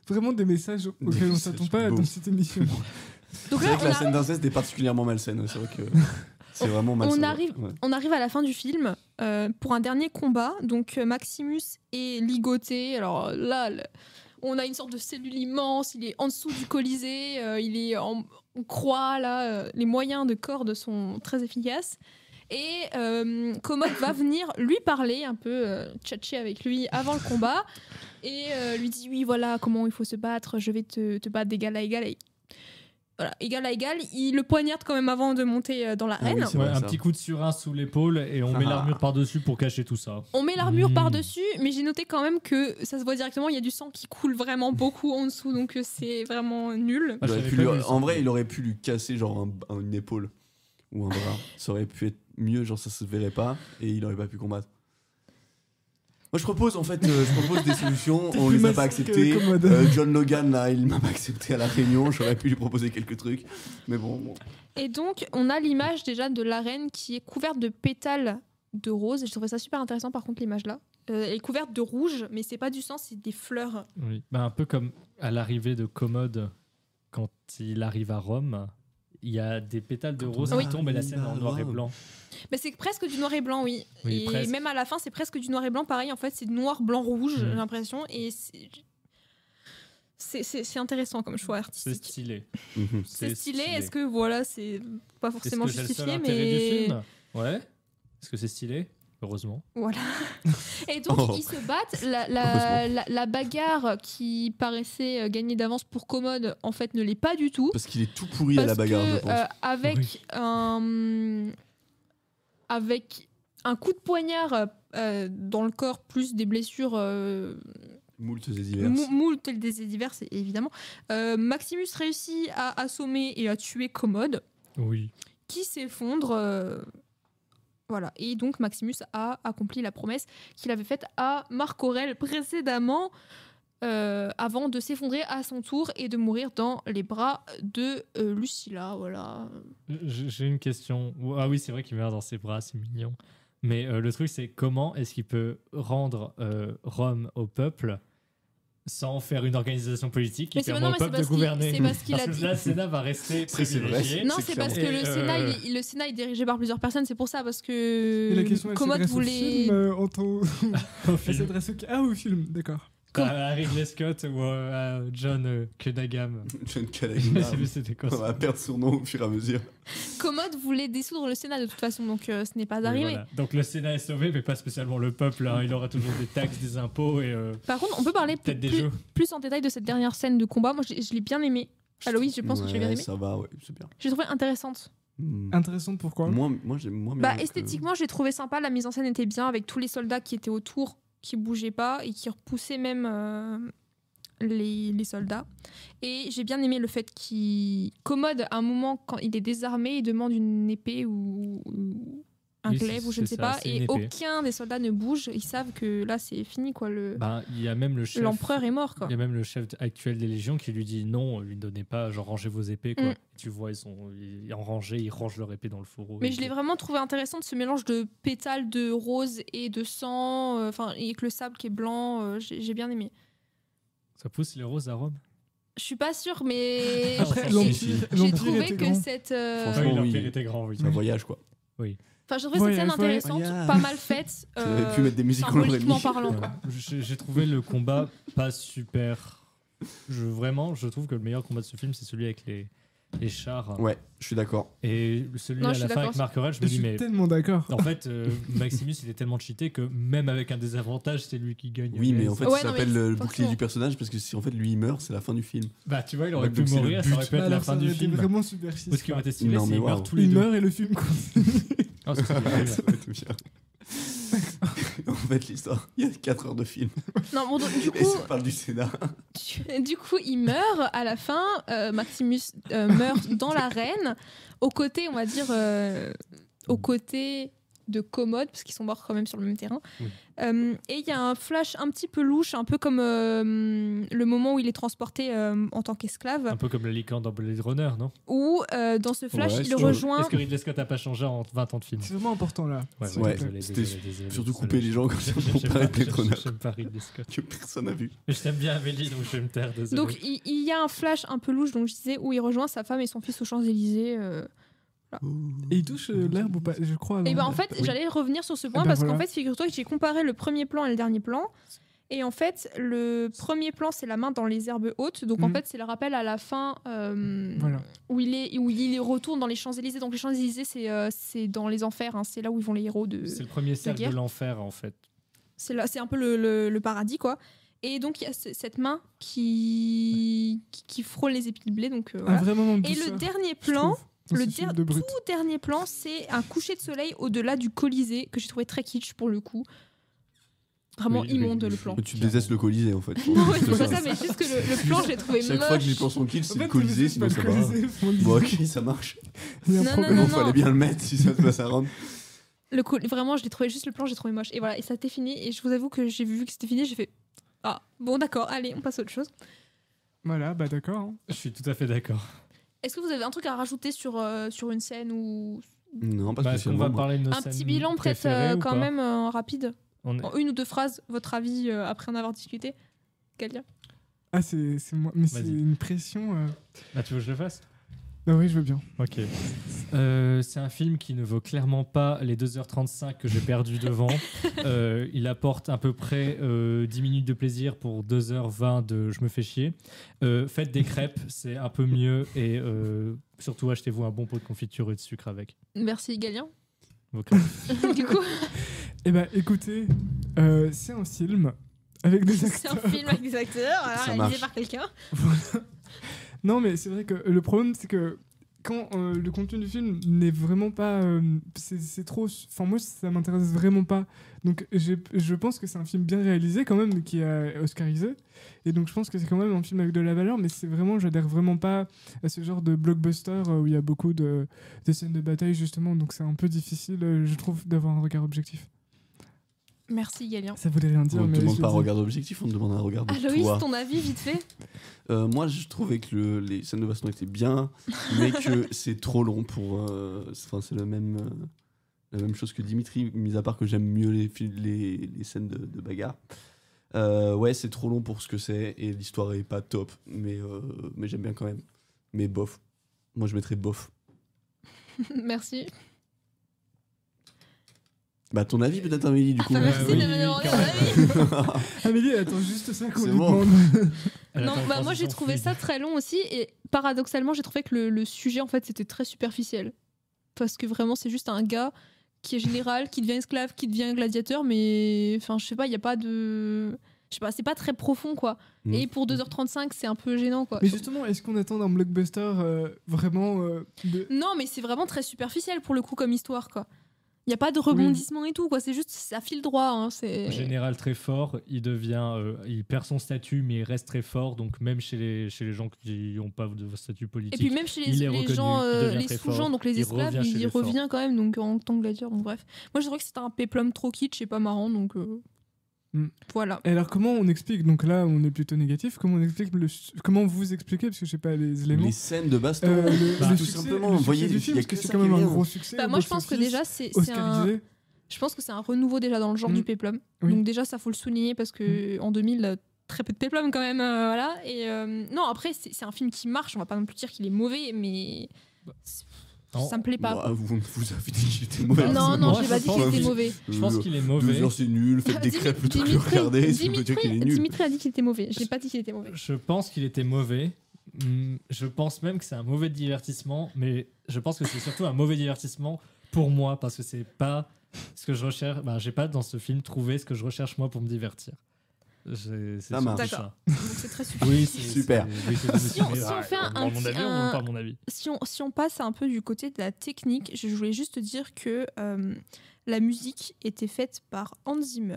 Vraiment des messages auxquels on messages s'attend pas beaux. dans cette émission. Donc C'est là, vrai que la scène d'inceste est particulièrement malsaine. C'est vrai que c'est vraiment malsain. Ouais. on arrive à la fin du film pour un dernier combat. Donc Maximus est ligoté. Alors là, on a une sorte de cellule immense. Il est en dessous du Colisée. Il est en croix. Là, les moyens de corde sont très efficaces. Et Commode va venir lui parler, un peu tchatcher avec lui avant le combat. Et lui dit oui, voilà comment il faut se battre. Je vais te battre d'égal à égal. Et voilà, égal à égal, il le poignarde quand même avant de monter dans l'arène. oui, c'est Ouais, vrai, un ça. petit coup de surin sous l'épaule et on met Ah. l'armure par-dessus pour cacher tout ça. On met l'armure Mmh. par-dessus, mais j'ai noté quand même que ça se voit directement, il y a du sang qui coule vraiment beaucoup en dessous, donc c'est vraiment nul. Ah, Il aurait j'avais pu pas lui- vu ça. En vrai, il aurait pu lui casser genre une épaule ou un bras. Ça aurait pu être mieux, genre ça se verrait pas et il aurait pas pu combattre. Moi je propose en fait, je propose des solutions. T'es On plus les a pas masqué que acceptées. Commode. John Logan là, il m'a pas accepté à la réunion. J'aurais pu lui proposer quelques trucs, mais bon. Et donc, on a l'image déjà de l'arène qui est couverte de pétales de rose, et je trouvais ça super intéressant par contre l'image là. Elle est couverte de rouge, mais c'est pas du sang, c'est des fleurs. Oui. Bah, un peu comme à l'arrivée de Commode, quand il arrive à Rome, il y a des pétales de Quand rose on qui tombent et la scène est en arrive à noir et Rome. blanc. Mais c'est presque du noir et blanc, oui. Oui, Et presque. même à la fin, c'est presque du noir et blanc. Pareil, en fait, c'est noir, blanc, rouge, Mhm. j'ai l'impression. Et c'est intéressant comme choix C'est artistique. stylé. Mhm. C'est stylé. Est-ce que voilà, c'est pas forcément Est-ce que c'est le seul justifié, intérêt du mais film Ouais. Est-ce que c'est stylé Heureusement. voilà. Et donc Oh. ils se battent. La bagarre qui paraissait gagnée d'avance pour Commode, en fait, ne l'est pas du tout. Parce qu'il est tout pourri à la Parce bagarre, que, je pense. avec un coup de poignard dans le corps, plus des blessures Moult et diverses. moult et des diverses, évidemment, Maximus réussit à assommer et à tuer Commode, Oui. qui s'effondre. Voilà. Et donc Maximus a accompli la promesse qu'il avait faite à Marc Aurèle précédemment, avant de s'effondrer à son tour et de mourir dans les bras de Lucilla. Voilà. J'ai une question. Ah oui, c'est vrai qu'il meurt dans ses bras, c'est mignon. Mais le truc, c'est comment est-ce qu'il peut rendre Rome au peuple sans faire une organisation politique qui Mais c'est permet au non, mais c'est peuple de parce qu'il- gouverner c'est parce qu'il a que dit- là, le Sénat va rester C'est vrai. privilégié. Non, C'est c'est parce que clairement- le Et, Sénat, le Sénat est dirigé par plusieurs personnes. C'est pour ça, parce que Et la question, elle Commode s'adresse au voulait. film en tant... Au Elle film. s'adresse au film, d'accord. À Ridley Scott ou à John Cunnagam. John Je sais Callaghan. plus c'était quoi On ça. va perdre son nom au fur et à mesure. Commode voulait dissoudre le Sénat de toute façon, donc ce n'est pas Oui, arrivé. voilà. Donc le Sénat est sauvé, mais pas spécialement le peuple. Hein. Il aura toujours des taxes, des impôts et Par contre, on peut parler peut-être des plus, jeux. plus en détail de cette dernière scène de combat. Moi, je l'ai bien aimée. Aloïs, je pense que tu l'as bien Ouais, aimée. ça va, ouais, c'est bien. J'ai trouvé intéressante. Intéressante, pourquoi Moi, j'aime moins bien. Bah, que- esthétiquement, j'ai trouvé sympa. La mise en scène était bien avec tous les soldats qui étaient autour, qui bougeaient pas et qui repoussaient même les soldats. Et j'ai bien aimé le fait qu'il commode à un moment quand il est désarmé, il demande une épée ou un Oui, glaive ou je ne c'est sais ça, pas, c'est une et épée. aucun des soldats ne bouge. Ils savent que là c'est fini quoi. Il y a même le chef. L'empereur est mort quoi. Il y a même le chef actuel des légions qui lui dit non, lui donnez pas, genre rangez vos épées quoi. Mm. Et tu vois, ils en rangée, ils rangent leur épée dans le fourreau. Mais je l'ai vraiment trouvé intéressant de ce mélange de pétales de rose et de sang, et avec le sable qui est blanc. J'ai bien aimé. Ça pousse les roses à Rome. Je suis pas sûre, mais Après, si, l'Empire si. j'ai l'Empire trouvé était que grand. cette. Franchement, oui, oui. l'Empire était grand, oui. C'est un voyage, quoi. Enfin, j'ai trouvé cette scène Voyage, intéressante, voyage. pas mal faite. J'aurais pu mettre des musiques en symboliquement Rémi. parlant. Quoi. J'ai trouvé le combat pas super. Je trouve que le meilleur combat de ce film, c'est celui avec les chars. Ouais, je suis d'accord. Et celui Non, à je la suis fin d'accord. avec Marc Aurèle, je Je me dis, suis mais tellement d'accord. en fait, Maximus, il est tellement cheaté que même avec un désavantage, c'est lui qui gagne. Oui, mais en fait, Ouais, ça non, mais s'appelle le forcément. bouclier du personnage parce que si en fait lui il meurt, c'est la fin du film. Bah, tu vois, il aurait Ouais, pu donc c'est le mourir, ça but. aurait pu être la Alors, fin ça du aurait été film. vraiment super Parce qu'il aurait été stylé, Non, c'est mais ils waouh. meurent tous les Il deux. meurt et le film continue. Ah, ça serait bien. Ça va être bien. En fait, l'histoire, il y a 4 heures de film. Non, bon, donc, du Et coup, ça parle du Sénat. du coup, il meurt à la fin. Maximus meurt dans l'arène, aux côtés, on va dire, aux côtés de Commode, parce qu'ils sont morts quand même sur le même terrain. Oui. Et il y a un flash un petit peu louche, un peu comme le moment où il est transporté en tant qu'esclave, Un peu comme la licorne dans Blade Runner, non? où dans ce flash, Ouais, il je trouve. rejoint. Est-ce que Ridley Scott n'a pas changé en 20 ans de film? C'est vraiment important là. Ouais, désolé, c'était désolé. surtout désolé. couper les gens comme ça pour J'aime pas être Blade Runner. J'aime pas Ridley Scott. Que personne n'a vu. Mais je t'aime bien Amélie, donc je vais me taire, désolé. Donc il y a un flash un peu louche, donc je disais, où il rejoint sa femme et son fils aux Champs-Élysées. Et il touche l'herbe ou pas? Je crois. Et non. ben en fait, Oui. j'allais revenir sur ce point ben parce voilà. qu'en fait, figure-toi que j'ai comparé le premier plan et le dernier plan. Et en fait, le premier plan, c'est la main dans les herbes hautes. Donc en Mhm. fait, c'est le rappel à la fin Voilà. où il retourne dans les Champs-Élysées. Donc les Champs-Élysées, c'est dans les enfers. Hein. C'est là où ils vont les héros de. C'est le premier cercle guerre. de l'enfer, en fait. C'est un peu le paradis, quoi. Et donc il y a cette main qui frôle les épis de blé. Donc Un voilà. vrai moment de Et douceur, le dernier je plan. trouve, dans Le ce film de brut. tout dernier plan, c'est un coucher de soleil au-delà du Colisée que j'ai trouvé très kitsch pour le coup. Vraiment Oui, immonde oui, le oui. plan. Mais tu détestes le Colisée en fait. Non, oui, c'est pas ça, mais juste que le plan, j'ai trouvé Chaque fois que j'y moche. pense en kill, En c'est fait, le Colisée, c'est sinon pas ça le va. Colisée, on dit- Bon, ok, ça marche. Il y a un Non, problème. non, Bon, fallait bien le mettre si ça se passe à Rome. Vraiment, je l'ai trouvé juste le plan, j'ai trouvé moche. Et voilà, et ça a été fini. Et je vous avoue que j'ai vu que c'était fini, j'ai fait ah bon d'accord, allez, on passe à autre chose. Voilà, bah d'accord. hein. Je suis tout à fait d'accord. Est-ce que vous avez un truc à rajouter sur une scène ou Non, pas Bah, est-ce qu'on spécialement. va moi. parler de nos un scènes petit bilan peut-être préférées ou quand pas même rapide, On est- en une ou deux phrases, votre avis après en avoir discuté. Galia. Ah, c'est moi. Mais c'est Vas-y. une pression. Ah, tu veux que je le fasse? Ah oui, je veux bien. Ok. C'est un film qui ne vaut clairement pas les 2h35 que j'ai perdu devant. Il apporte à peu près 10 minutes de plaisir pour 2h20 de je me fais chier. Faites des crêpes, c'est un peu mieux. Et surtout, achetez-vous un bon pot de confiture et de sucre avec Merci Galien. vos crêpes. Du coup, Eh bah écoutez, c'est un film avec des c'est acteurs. un film avec des acteurs, Ça réalisé marche. par quelqu'un. Non, mais c'est vrai que le problème, c'est que quand le contenu du film n'est vraiment pas. C'est trop. Enfin, moi, ça m'intéresse vraiment pas. Donc, je pense que c'est un film bien réalisé, quand même, qui a oscarisé. Et donc, je pense que c'est quand même un film avec de la valeur, mais c'est vraiment. J'adhère vraiment pas à ce genre de blockbuster où il y a beaucoup de scènes de bataille, justement. Donc, c'est un peu difficile, je trouve, d'avoir un regard objectif. Merci Galien. Ça voulait rien dire, On ne mais. demande je pas un le dis. regard objectif, on te demande un regard de Aloïs, toi. ton avis vite fait. Moi, je trouvais que les scènes de baston étaient bien, mais que c'est trop long pour. C'est la même chose que Dimitri, mis à part que j'aime mieux les scènes de bagarre. Ouais, c'est trop long pour ce que c'est, et l'histoire est pas top, mais j'aime bien quand même. Mais bof. Moi, je mettrais bof. Merci. Bah, ton avis peut-être, Amélie, du coup. Enfin, merci oui, de me oui, demander quand mon avis. Amélie, elle attend juste ça qu'on C'est lui bon. demande. Elle Non, attend une bah, moi transition j'ai trouvé fluide. ça très long aussi et paradoxalement j'ai trouvé que le sujet en fait c'était très superficiel parce que vraiment c'est juste un gars qui est général, qui devient esclave, qui devient gladiateur, mais enfin je sais pas, il y a pas de, je sais pas, c'est pas très profond quoi. Mm. Et pour 2h35 c'est un peu gênant quoi. Mais justement, est-ce qu'on attend d'un blockbuster vraiment de... Non mais c'est vraiment très superficiel pour le coup comme histoire quoi. Il n'y a pas de rebondissement et tout, quoi. C'est juste, ça file droit. Hein. Général très fort, il perd son statut, mais il reste très fort. Donc même chez les gens qui n'ont pas de statut politique. Et puis même chez les gens, les sous-gens, donc les esclaves, il revient quand même donc, en tant que gladiateur. Donc bref. Moi, je trouvais que c'était un péplum trop kitsch et pas marrant. Donc voilà. Et alors, comment on explique? Donc là, on est plutôt négatif. Comment vous expliquez? Parce que je sais pas les éléments. Les scènes de baston. Le tout succès, simplement. le Vous voyez, succès du film, il y a parce que que c'est ça quand qui même un vient. gros succès. Bah, moi, je pense que déjà, c'est un. Oscarisé. Je pense que c'est un renouveau déjà dans le genre du péplum. Oui. Donc déjà, ça faut le souligner parce que en 2000, très peu de péplum quand même. Voilà. Et non, après, c'est un film qui marche. On va pas non plus dire qu'il est mauvais, mais ça me plaît pas. Bah, vous avez dit qu'il était mauvais. Non, Moi, j'ai pas je dit qu'il pense- était mauvais. Je pense qu'il est mauvais. 2 heures, c'est nul. Faites des crêpes plutôt que le regarder. Si vous pouvez dire qu'il est nul. Dimitri a dit qu'il était mauvais. J'ai pas dit qu'il était mauvais. Je pense qu'il était mauvais. Je pense même que c'est un mauvais divertissement, mais je pense que c'est surtout un mauvais divertissement pour moi parce que c'est pas ce que je recherche. J'ai pas dans ce film trouvé ce que je recherche moi pour me divertir. Ça marche. D'accord. Donc c'est très super. Oui, Super. Si on fait un mon petit- avis, un- pas mon avis. Si on passe un peu du côté de la technique, je voulais juste dire que la musique était faite par Hans Zimmer.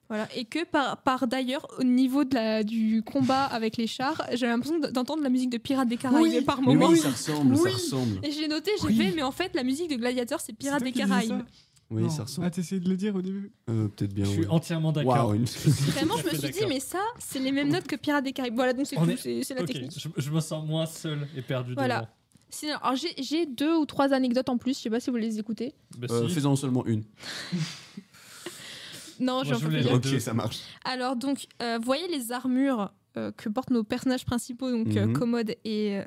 Voilà, et que par d'ailleurs, au niveau du combat avec les chars, j'avais l'impression d'entendre la musique de Pirates des Caraïbes par Mais moment. oui, ça ressemble. Oui. Ça ressemble. Et j'ai noté, j'ai fait, mais en fait, la musique de Gladiator, c'est Pirates C'est des toi qui disais Caraïbes. ça? Oui, Non. ça ressemble. Ah, t'as essayé de le dire au début? Peut-être bien. Je suis oui. entièrement d'accord. Waouh, Vraiment, je me Tout à suis fait dit, d'accord. mais ça, c'est les mêmes notes que Pirates des Caraïbes. Voilà, donc c'est On tout, est- c'est la Ok, technique. je me sens moins seul et perdu Voilà. devant. Sinon, alors j'ai 2 ou 3 anecdotes en plus, je sais pas si vous les écoutez. Bah, si. Fais-en seulement une. Non, Moi, j'en je peux voulais plus. les Ok, deux. ça marche. Alors donc, vous voyez les armures que portent nos personnages principaux, donc Mhm. Commode et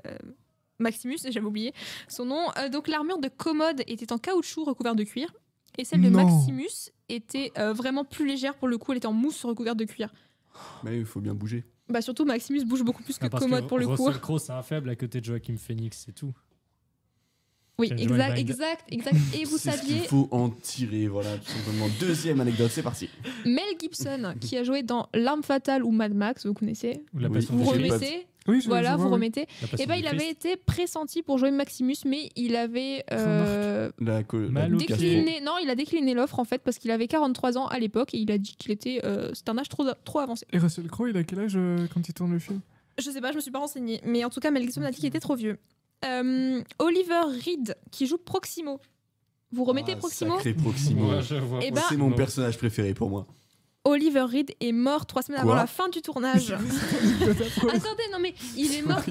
Maximus, j'avais oublié son nom. Donc l'armure de Commode était en caoutchouc recouvert de cuir, et celle de Non. Maximus était vraiment plus légère pour le coup, elle était en mousse recouverte de cuir. Mais il faut bien bouger. Bah surtout Maximus bouge beaucoup plus que Ah, parce Commode pour le coup. Russell Crowe, c'est un faible à côté de Joaquin Phoenix, c'est tout. Oui, Change exact, my mind. exact. Et vous C'est ce qu'il saviez, faut en tirer, voilà, tout simplement. Deuxième anecdote, c'est parti. Mel Gibson, qui a joué dans L'Arme Fatale ou Mad Max, vous connaissez, Ou la Oui. passion vous du J'ai Christ. pas- remettez, Oui, voilà, je vous vois, oui. remettez. La passion Et ben du il avait Christ. été pressenti pour jouer Maximus, mais il avait Mal au pied. décliné. Non, il a décliné l'offre en fait parce qu'il avait 43 ans à l'époque et il a dit qu'il était, c'était un âge trop avancé. Et Russell Crowe, il a quel âge quand il tourne le film? Je sais pas, je me suis pas renseignée, mais en tout cas Mel Gibson a dit qu'il était trop vieux. Oliver Reed qui joue Proximo. Vous remettez Proximo? Sacré Proximo. Ouais, je vois. Eh ben- C'est mon personnage préféré pour moi. Oliver Reed est mort 3 semaines Quoi avant la fin du tournage. Attendez, non mais il est mort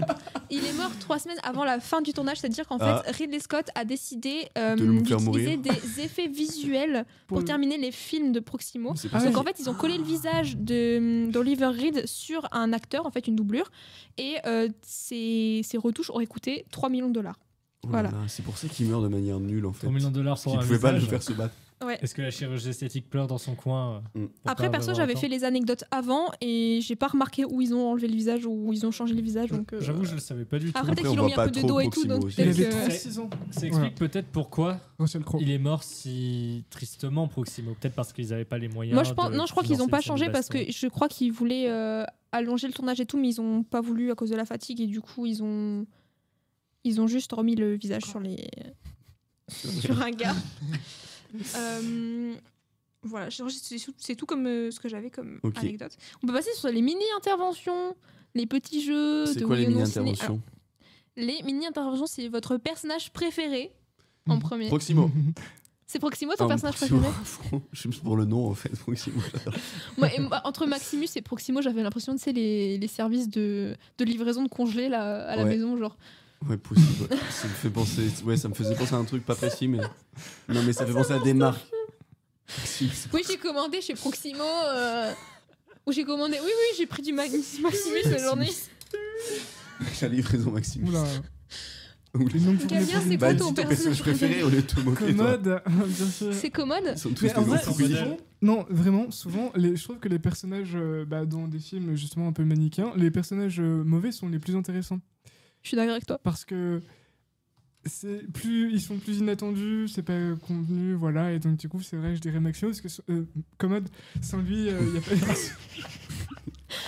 3 semaines avant la fin du tournage, c'est-à-dire qu'en Ah. fait Ridley Scott a décidé De le faire d'utiliser mourir. des effets visuels pour terminer les films de Proximo. C'est Ah pour ça Donc que- en fait ils ont collé le visage d'Oliver Reed sur un acteur, en fait une doublure, et ces retouches auraient coûté 3 millions de dollars. Oh là Voilà. là, c'est pour ça qu'il meurt de manière nulle en fait. 3 millions de dollars Parce pour qu'il un pouvait pas le visage. faire se battre. Ouais. Est-ce que la chirurgie esthétique pleure dans son coin pour Après pas perso avoir j'avais autant fait les anecdotes avant et j'ai pas remarqué où ils ont enlevé le visage ou où ils ont changé le visage. Donc, J'avoue, je le savais pas du tout. Après, Après, peut-être on qu'ils l'ont voit mis un pas peu de trop dos et tout, Proximo donc aussi. Il peut-être avait que... 36 ans. Ça explique peut-être pourquoi Russell Crowe. il est mort si tristement Proximo. Peut-être parce qu'ils n'avaient pas les moyens. Moi, je pense, non, je crois qu'ils n'ont financer pas le film changé de parce baston. que je crois qu'ils voulaient allonger le tournage et tout, mais ils n'ont pas voulu à cause de la fatigue et du coup, ils ont juste remis le visage sur un gars. Voilà, c'est tout comme ce que j'avais comme Ok. anecdote. On peut passer sur les mini-interventions, les petits jeux C'est de quoi les oui ou non ciné. mini-interventions Alors, les mini-interventions, c'est votre personnage préféré en premier. Proximo. C'est Proximo ton Ah, personnage Proximo. préféré? Je suis pour le nom en fait, Proximo. Moi, entre Maximus et Proximo, j'avais l'impression de les services de livraison de congelés là, à la Ouais. maison, genre. Ouais, possible. Ça me fait penser. Ouais, ça me faisait penser à un truc pas précis, mais. Non, mais ça fait penser à des marques. Proximo, c'est- Oui, j'ai commandé chez Proximo. Ou j'ai commandé. Oui, j'ai pris du Maximus la journée. La livraison Maxime. Oula. Oula. Une longue journée Gavien, pour c'est lui. quoi Bah, ton dis ton personnage personnage préféré au lieu de te moquer. toi. Commode, bien sûr. C'est commode. Ils sont tous Mais en des vrai, enfants. souvent- non, vraiment, souvent, je trouve que les personnages dans des films justement un peu manichéens, les personnages mauvais sont les plus intéressants. Je suis d'accord avec toi. Parce que ils sont plus inattendus, c'est pas convenu, voilà. Et donc, du coup, c'est vrai, je dirais Maximus, parce que Commode, sans lui, il n'y a pas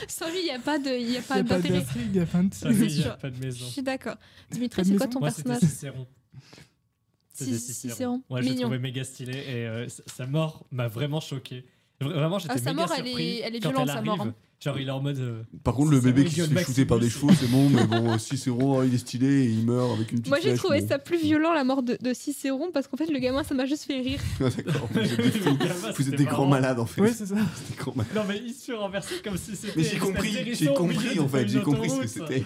Sans lui, il n'y a pas y a pas d'intérêt. d'intrigue, il n'y a pas de. Ça, oui, il n'y sûr. a pas de Je maison. suis d'accord. Dimitri, Pas de c'est quoi maison ton Moi, c'était personnage? Cicéron. C'était Cicéron. Moi, j'ai Mignon. trouvé méga stylé et sa mort m'a vraiment choqué. Vraiment, j'étais Sa méga mort, elle surpris est quand violente, elle sa mort, arrive. hein. Genre, il est en mode. Par contre, le bébé qui se Gueule fait shooter par des Maximus. chevaux, c'est bon, mais bon, Cicéron, il est stylé et il meurt avec une petite Moi, j'ai flèche, trouvé bon. ça plus violent, la mort de Cicéron, parce qu'en fait, le gamin, ça m'a juste fait rire. Ah, d'accord, vous êtes Le des- gamin, vous c'était êtes des marrant. grands malades en fait. Ouais, c'est ça. Des grands malades. Non, mais il se fait renverser comme si c'était. Mais j'ai une compris, espèce j'ai d'hérisson au compris milieu en de fait, une j'ai compris ce que autoroute. c'était.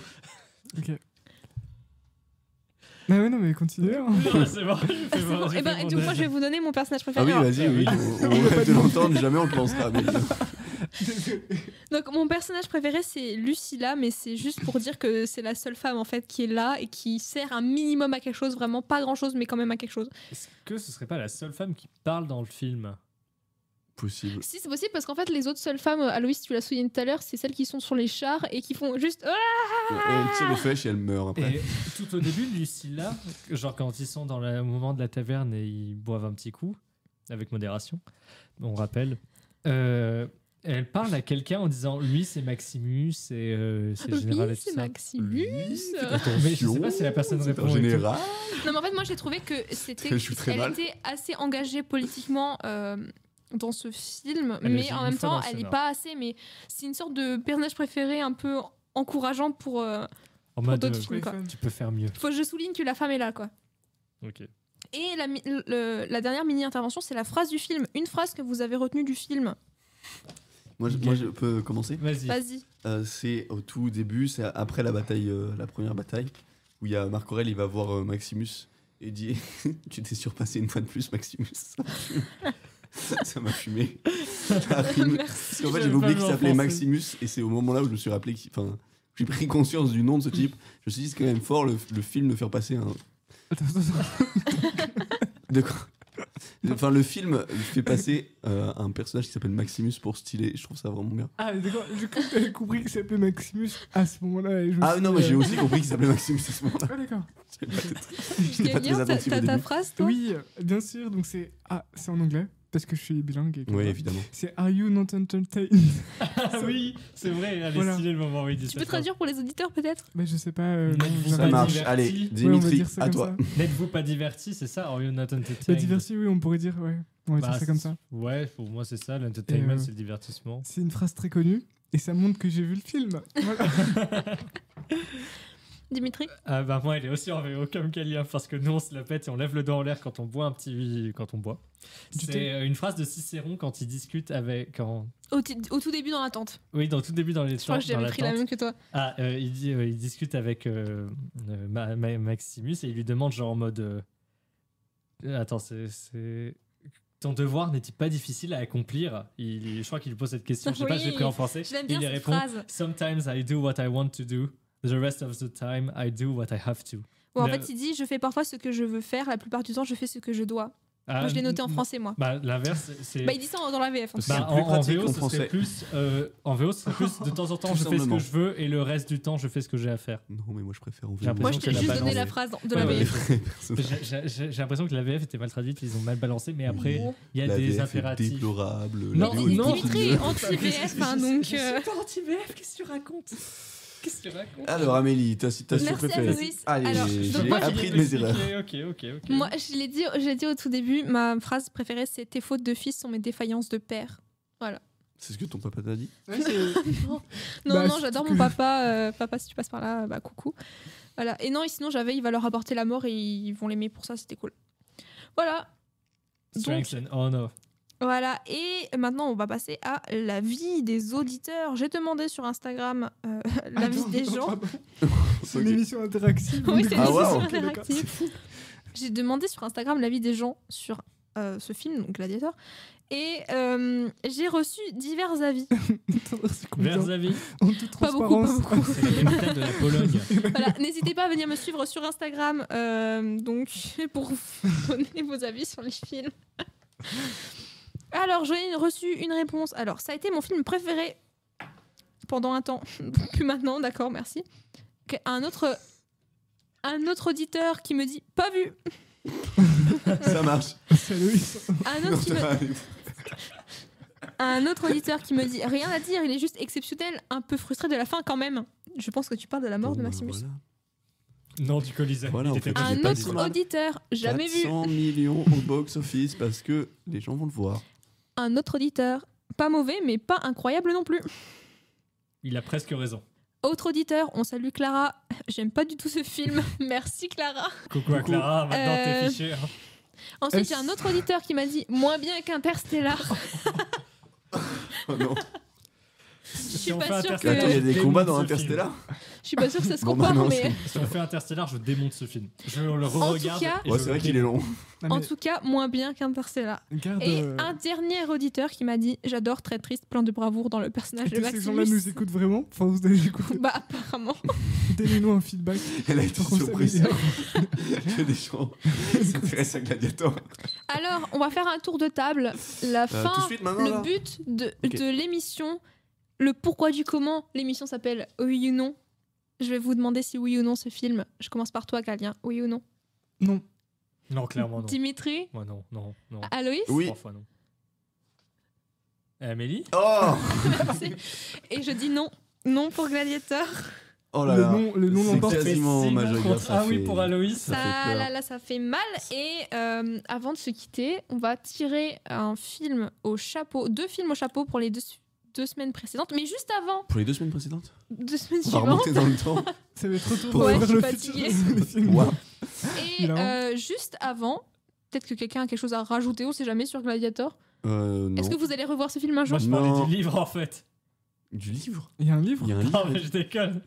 Ok. Bah ouais, non, mais continue. hein. Non, c'est bon. il fait C'est bon. j'ai Eh ben, fait mon du coup, moi, âge. je vais vous donner mon personnage Ah préféré. oui, Alors, vas-y, oui, oui. on rêve de l'entendre, jamais on te lancera. Mais... donc, mon personnage préféré, c'est Lucilla, mais c'est juste pour dire que c'est la seule femme, en fait, qui est là et qui sert un minimum à quelque chose, vraiment pas grand-chose, mais quand même à quelque chose. Est-ce que ce serait pas la seule femme qui parle dans le film? Possible. Si, c'est possible, parce qu'en fait, les autres seules femmes, Aloïs, tu l'as souligné tout à l'heure, c'est celles qui sont sur les chars et qui font juste... Elle tire les flèches et elle meurt après. Et tout au début, Lucilla, genre quand ils sont dans le moment de la taverne et ils boivent un petit coup, avec modération, on rappelle, elle parle à quelqu'un en disant lui c'est Maximus et c'est le général et Oui, tout c'est ça. Maximus. Mais je sais pas si la personne C'est répond un et tout. général. Non, mais en fait, moi, j'ai trouvé que c'était... Je suis très elle mal. était assez engagée politiquement dans ce film, Elle mais agit en une même fois temps, dans le elle n'est Sénat. pas assez, mais c'est une sorte de personnage préféré un peu encourageant pour En mode d'autres euh, films, quoi. tu peux faire mieux. Faut que je souligne que la femme est là, quoi. Ok. Et la dernière mini-intervention, c'est la phrase du film. Une phrase que vous avez retenue du film. Moi, je peux commencer. Vas-y. Vas-y. C'est au tout début, c'est après la bataille, la première bataille, où il y a Marc Aurèle, il va voir Maximus et il dit tu t'es surpassé une fois de plus, Maximus. Ça m'a fumé. Ça rime. Merci. Parce qu'en fait, J'avais j'avais oublié pas qu'il vu en s'appelait français. Maximus et c'est au moment là où je me suis rappelé enfin, j'ai pris conscience du nom de ce type. Je me suis dit c'est quand même fort le film de faire passer un Attends, attends. de quoi enfin le film fait passer un personnage qui s'appelle Maximus pour stylé. Je trouve ça vraiment bien. Ah, mais d'accord, j'ai cru que t'avais compris qu'il s'appelait Maximus à ce moment-là. Et je me Ah suis non, dit, mais j'ai aussi compris qu'il s'appelait Maximus à ce moment-là. Ah, d'accord. J'étais pas très Gagnant, attentif au t'as ta début. phrase, toi Oui, bien sûr. Donc c'est en anglais parce que je suis bilingue. Et que Oui, voilà. évidemment. C'est Are you not entertained? Ah oui, c'est vrai, elle est Voilà. stylée le moment où il dit Tu ça. peux traduire pour les auditeurs, peut-être Bah, je sais pas. Non, non, vous j'ai Ça pas pas marche. diverti. Allez, Ouais, Ouais, on va Dimitri, dire ça à comme toi. ça. N'êtes-vous pas diverti, c'est ça? Are you not entertained? Bah, diversi, oui, on pourrait dire, ouais. On va Bah, dire ça comme ça. Ouais, pour moi c'est ça, l'entertainment Et, c'est le divertissement. C'est une phrase très connue et ça montre que j'ai vu le film. Voilà. Dimitri? Ah bah moi elle est aussi en VO comme Kalia parce que nous on se la pète et on lève le doigt en l'air quand on boit quand on boit. Du C'est thé. une phrase de Cicéron quand il discute avec Au tout début dans la tente. oui dans tout début dans les Je crois que dans j'avais la pris la tente. même que toi. Ah il discute avec Maximus et il lui demande genre en mode attends c'est ton devoir n'est-il pas difficile à accomplir? Je crois qu'il lui pose cette question. Je sais pas, Oui, je l'ai pris en français. Je l'aime Il bien lui cette répond phrase. Sometimes I do what I want to do. The rest of the time I do what I have to. Bon, en Le- fait, il dit je fais parfois ce que je veux faire, la plupart du temps, je fais ce que je dois. Ah, Moi, je l'ai noté en français, moi. Bah, l'inverse, c'est. Bah, il dit ça dans la VF. En tout Bah, cas. Bah, plus en pratique VO, qu'en ce serait français. plus. En VO, ce serait plus de temps en temps, Tout je fais ce que simplement. je veux et le reste du temps, je fais ce que j'ai à faire. Non, mais moi je préfère en J'ai VO. Moi, l'impression je que t'ai la juste balance donné la est- phrase de Ouais, la ouais, VF. J'ai l'impression que la VF était mal traduite, ils ont mal balancé, mais après, Oh. il y a La des VF est impératifs. déplorable. Non, la VO est non. Dimitri est anti-VF, hein, donc. Je suis pas anti-VF, qu'est-ce que tu racontes? Qu'est-ce que tu racontes? Alors Amélie, ta citation Merci, préférée. Aloïs. Allez, Alors, j'ai donc moi, appris de mes erreurs. Ok. Moi, je l'ai dit au tout début, ma phrase préférée, c'est tes fautes de fils sont mes défaillances de père. C'est ce que ton papa t'a dit? Non, Bah, non, j'adore mon papa. Papa, si tu passes par là, bah coucou. Voilà. Et non, et sinon, il va leur apporter la mort et ils vont l'aimer pour ça, c'était cool. Voilà. Donc, Strength and honor. voilà. Et maintenant, on va passer à l'avis des auditeurs. J'ai demandé sur Instagram l'avis Attends, des non, gens. pardon. C'est Ok. une émission interactive. Oui, c'est une Ah, émission waouh. interactive. J'ai demandé sur Instagram l'avis des gens sur ce film, donc Gladiator. Et j'ai reçu divers avis. Vers avis, En toute Pas beaucoup, pas transparence. beaucoup. c'est la capitale de la Pologne. Voilà, n'hésitez pas à venir me suivre sur Instagram donc pour vous donner vos avis sur les films. Alors, j'ai reçu une réponse. Alors, ça a été mon film préféré pendant un temps. Plus maintenant, d'accord, merci. Un autre auditeur qui me dit pas vu. Ça marche. C'est Loïs. Un autre auditeur qui me dit rien à dire, il est juste exceptionnel, un peu frustré de la fin quand même. Je pense que tu parles de la mort de Maximus. Non, du Colisée. Voilà, Il en était fait, pas j'ai Un pas autre dit mal. auditeur, jamais vu. 400 millions au box-office parce que les gens vont le voir. Un autre auditeur, pas mauvais, mais pas incroyable non plus. Il a presque raison. Autre auditeur, on salue Clara. J'aime pas du tout ce film. Merci Clara. Coucou à Clara, maintenant t'es fiché. Hein. Ensuite, il y a un autre auditeur qui m'a dit moins bien qu'Interstellar. Oh non. Je suis on pas fait sûre que- Attends, il y a des démonte combats dans ce Interstellar. Je suis pas sûre que ça se Bon, bah compare, non, mais Si on fait Interstellar, je démonte ce film. Je le tout re-regarde. cas- et Ouais, je c'est le vrai qu'il est démonte. long. Non, en mais tout cas, moins bien qu'Interstellar. garde, Et un dernier auditeur qui m'a dit j'adore, très triste, plein de bravoure dans le personnage de est-ce que ces gens-là Maximus. nous écoutent vraiment? Enfin, vous allez écouter. Bah apparemment. Donnez-nous un feedback. Elle a été Pour qu'on surprise s'améliore. que des gens s'intéressent à Gladiator. Alors, on va faire un tour de table. La fin, Tout de suite maintenant le là. but de, Ok. de l'émission, le pourquoi du comment. L'émission s'appelle Oui ou non. Je vais vous demander si oui ou non ce film. Je commence par toi, Galien. Oui ou non? Non. Non, clairement non. Dimitri? Moi non, non, non. Aloïs? Oui. 3 fois non. Amélie? Oh Et je dis non. Non pour Gladiator. Oh là là. Le nom C'est l'emporte. quasiment Six majoritaire, contre- ça Ah oui, fait- pour Aloïs. Ça fait Ça, peur. là, ça fait mal. Et avant de se quitter, on va tirer un film au chapeau, 2 films au chapeau pour les deux semaines précédentes. Mais juste avant, Pour les 2 semaines précédentes 2 semaines On va suivantes. remonter dans le temps. Ça va être retour Pour- Ouais, vers je le suis futur. fatiguée. les films. Waouh. Et Là. juste avant, peut-être que quelqu'un a quelque chose à rajouter, on sait jamais, sur Gladiator. Non. Est-ce que vous allez revoir ce film un jour? Moi je parlais Non. du livre en fait. Du livre Il y a un livre? Il y a un Non livre mais je déconne.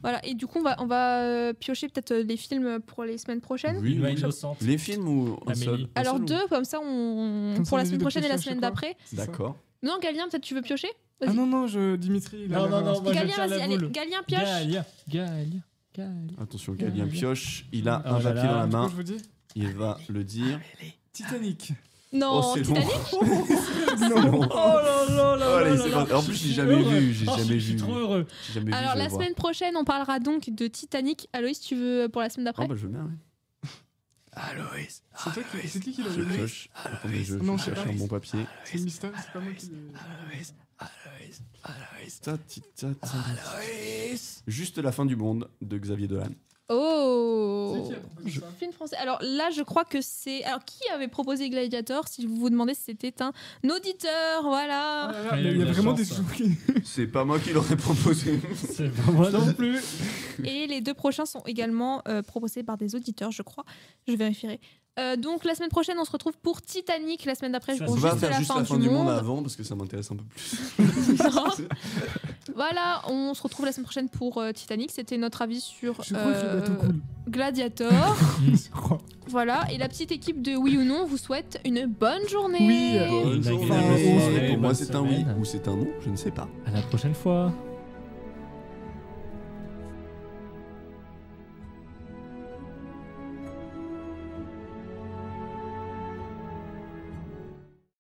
Voilà, et du coup, on va piocher peut-être les films pour les semaines prochaines. Oui, Une voix oui. innocente. Les films ou un Amélie. seul Un Alors seul ou- 2, comme ça, Comme ça, pour on la évite semaine de prochaine et la piocher à semaine chaque fois. d'après. C'est ça. D'accord. Non, Galien, peut-être tu veux piocher? Ah Vas-y. non, non, Dimitri. il a Non, l'air non, non, inspiré. moi je Galien, tiens vas-y, la allez, boule. Galien pioche. Galien. Attention, Galien pioche. Il a Oh un là papier là. dans la Tu vois, main. je vous dis Il va le dire. Titanic. Non, Oh, c'est long. Titanic. Non. Oh là là là Oh, allez, là c'est là. parti. En plus, Je j'ai suis jamais heureux. vu, j'ai Oh, jamais Je suis vu. trop heureux. J'ai jamais vu. Alors je vais la voir. semaine prochaine, on parlera donc de Titanic. Aloïs, tu veux pour la semaine Ah d'après? bah je veux bien, oui. Aloïs. C'est qui Je l'a vu? pioche. Attendez, je Non, je sais cherche pas. un bon papier. C'est mystère, c'est pas moi qui l'ai. Juste la fin du monde de Xavier Dolan. Oh, C'est qui a proposé ça? film français. Alors là, je crois que c'est. Alors qui avait proposé Gladiator? Si vous vous demandez si c'était un auditeur, voilà. Ah là là, Ah, mais il y a la vraiment des chance. gens qui. C'est pas moi qui l'aurais proposé. C'est pas moi non plus. Et les 2 prochains sont également proposés par des auditeurs, je crois. Je vérifierai. Donc la semaine prochaine, on se retrouve pour Titanic. La semaine d'après, Ça, pour On c'est va juste faire la juste fin la fin du du monde monde. avant parce que ça m'intéresse un peu plus. Voilà, on se retrouve la semaine prochaine pour Titanic. C'était notre avis sur Je crois que le bateau coule. Gladiator. Je crois. Voilà, et la petite équipe de Oui ou Non vous souhaite une bonne journée. Oui, Bonne Une journée. agréable soirée, Pour moi, bonne c'est un oui semaine. ou c'est un non, je ne sais pas. À la prochaine fois.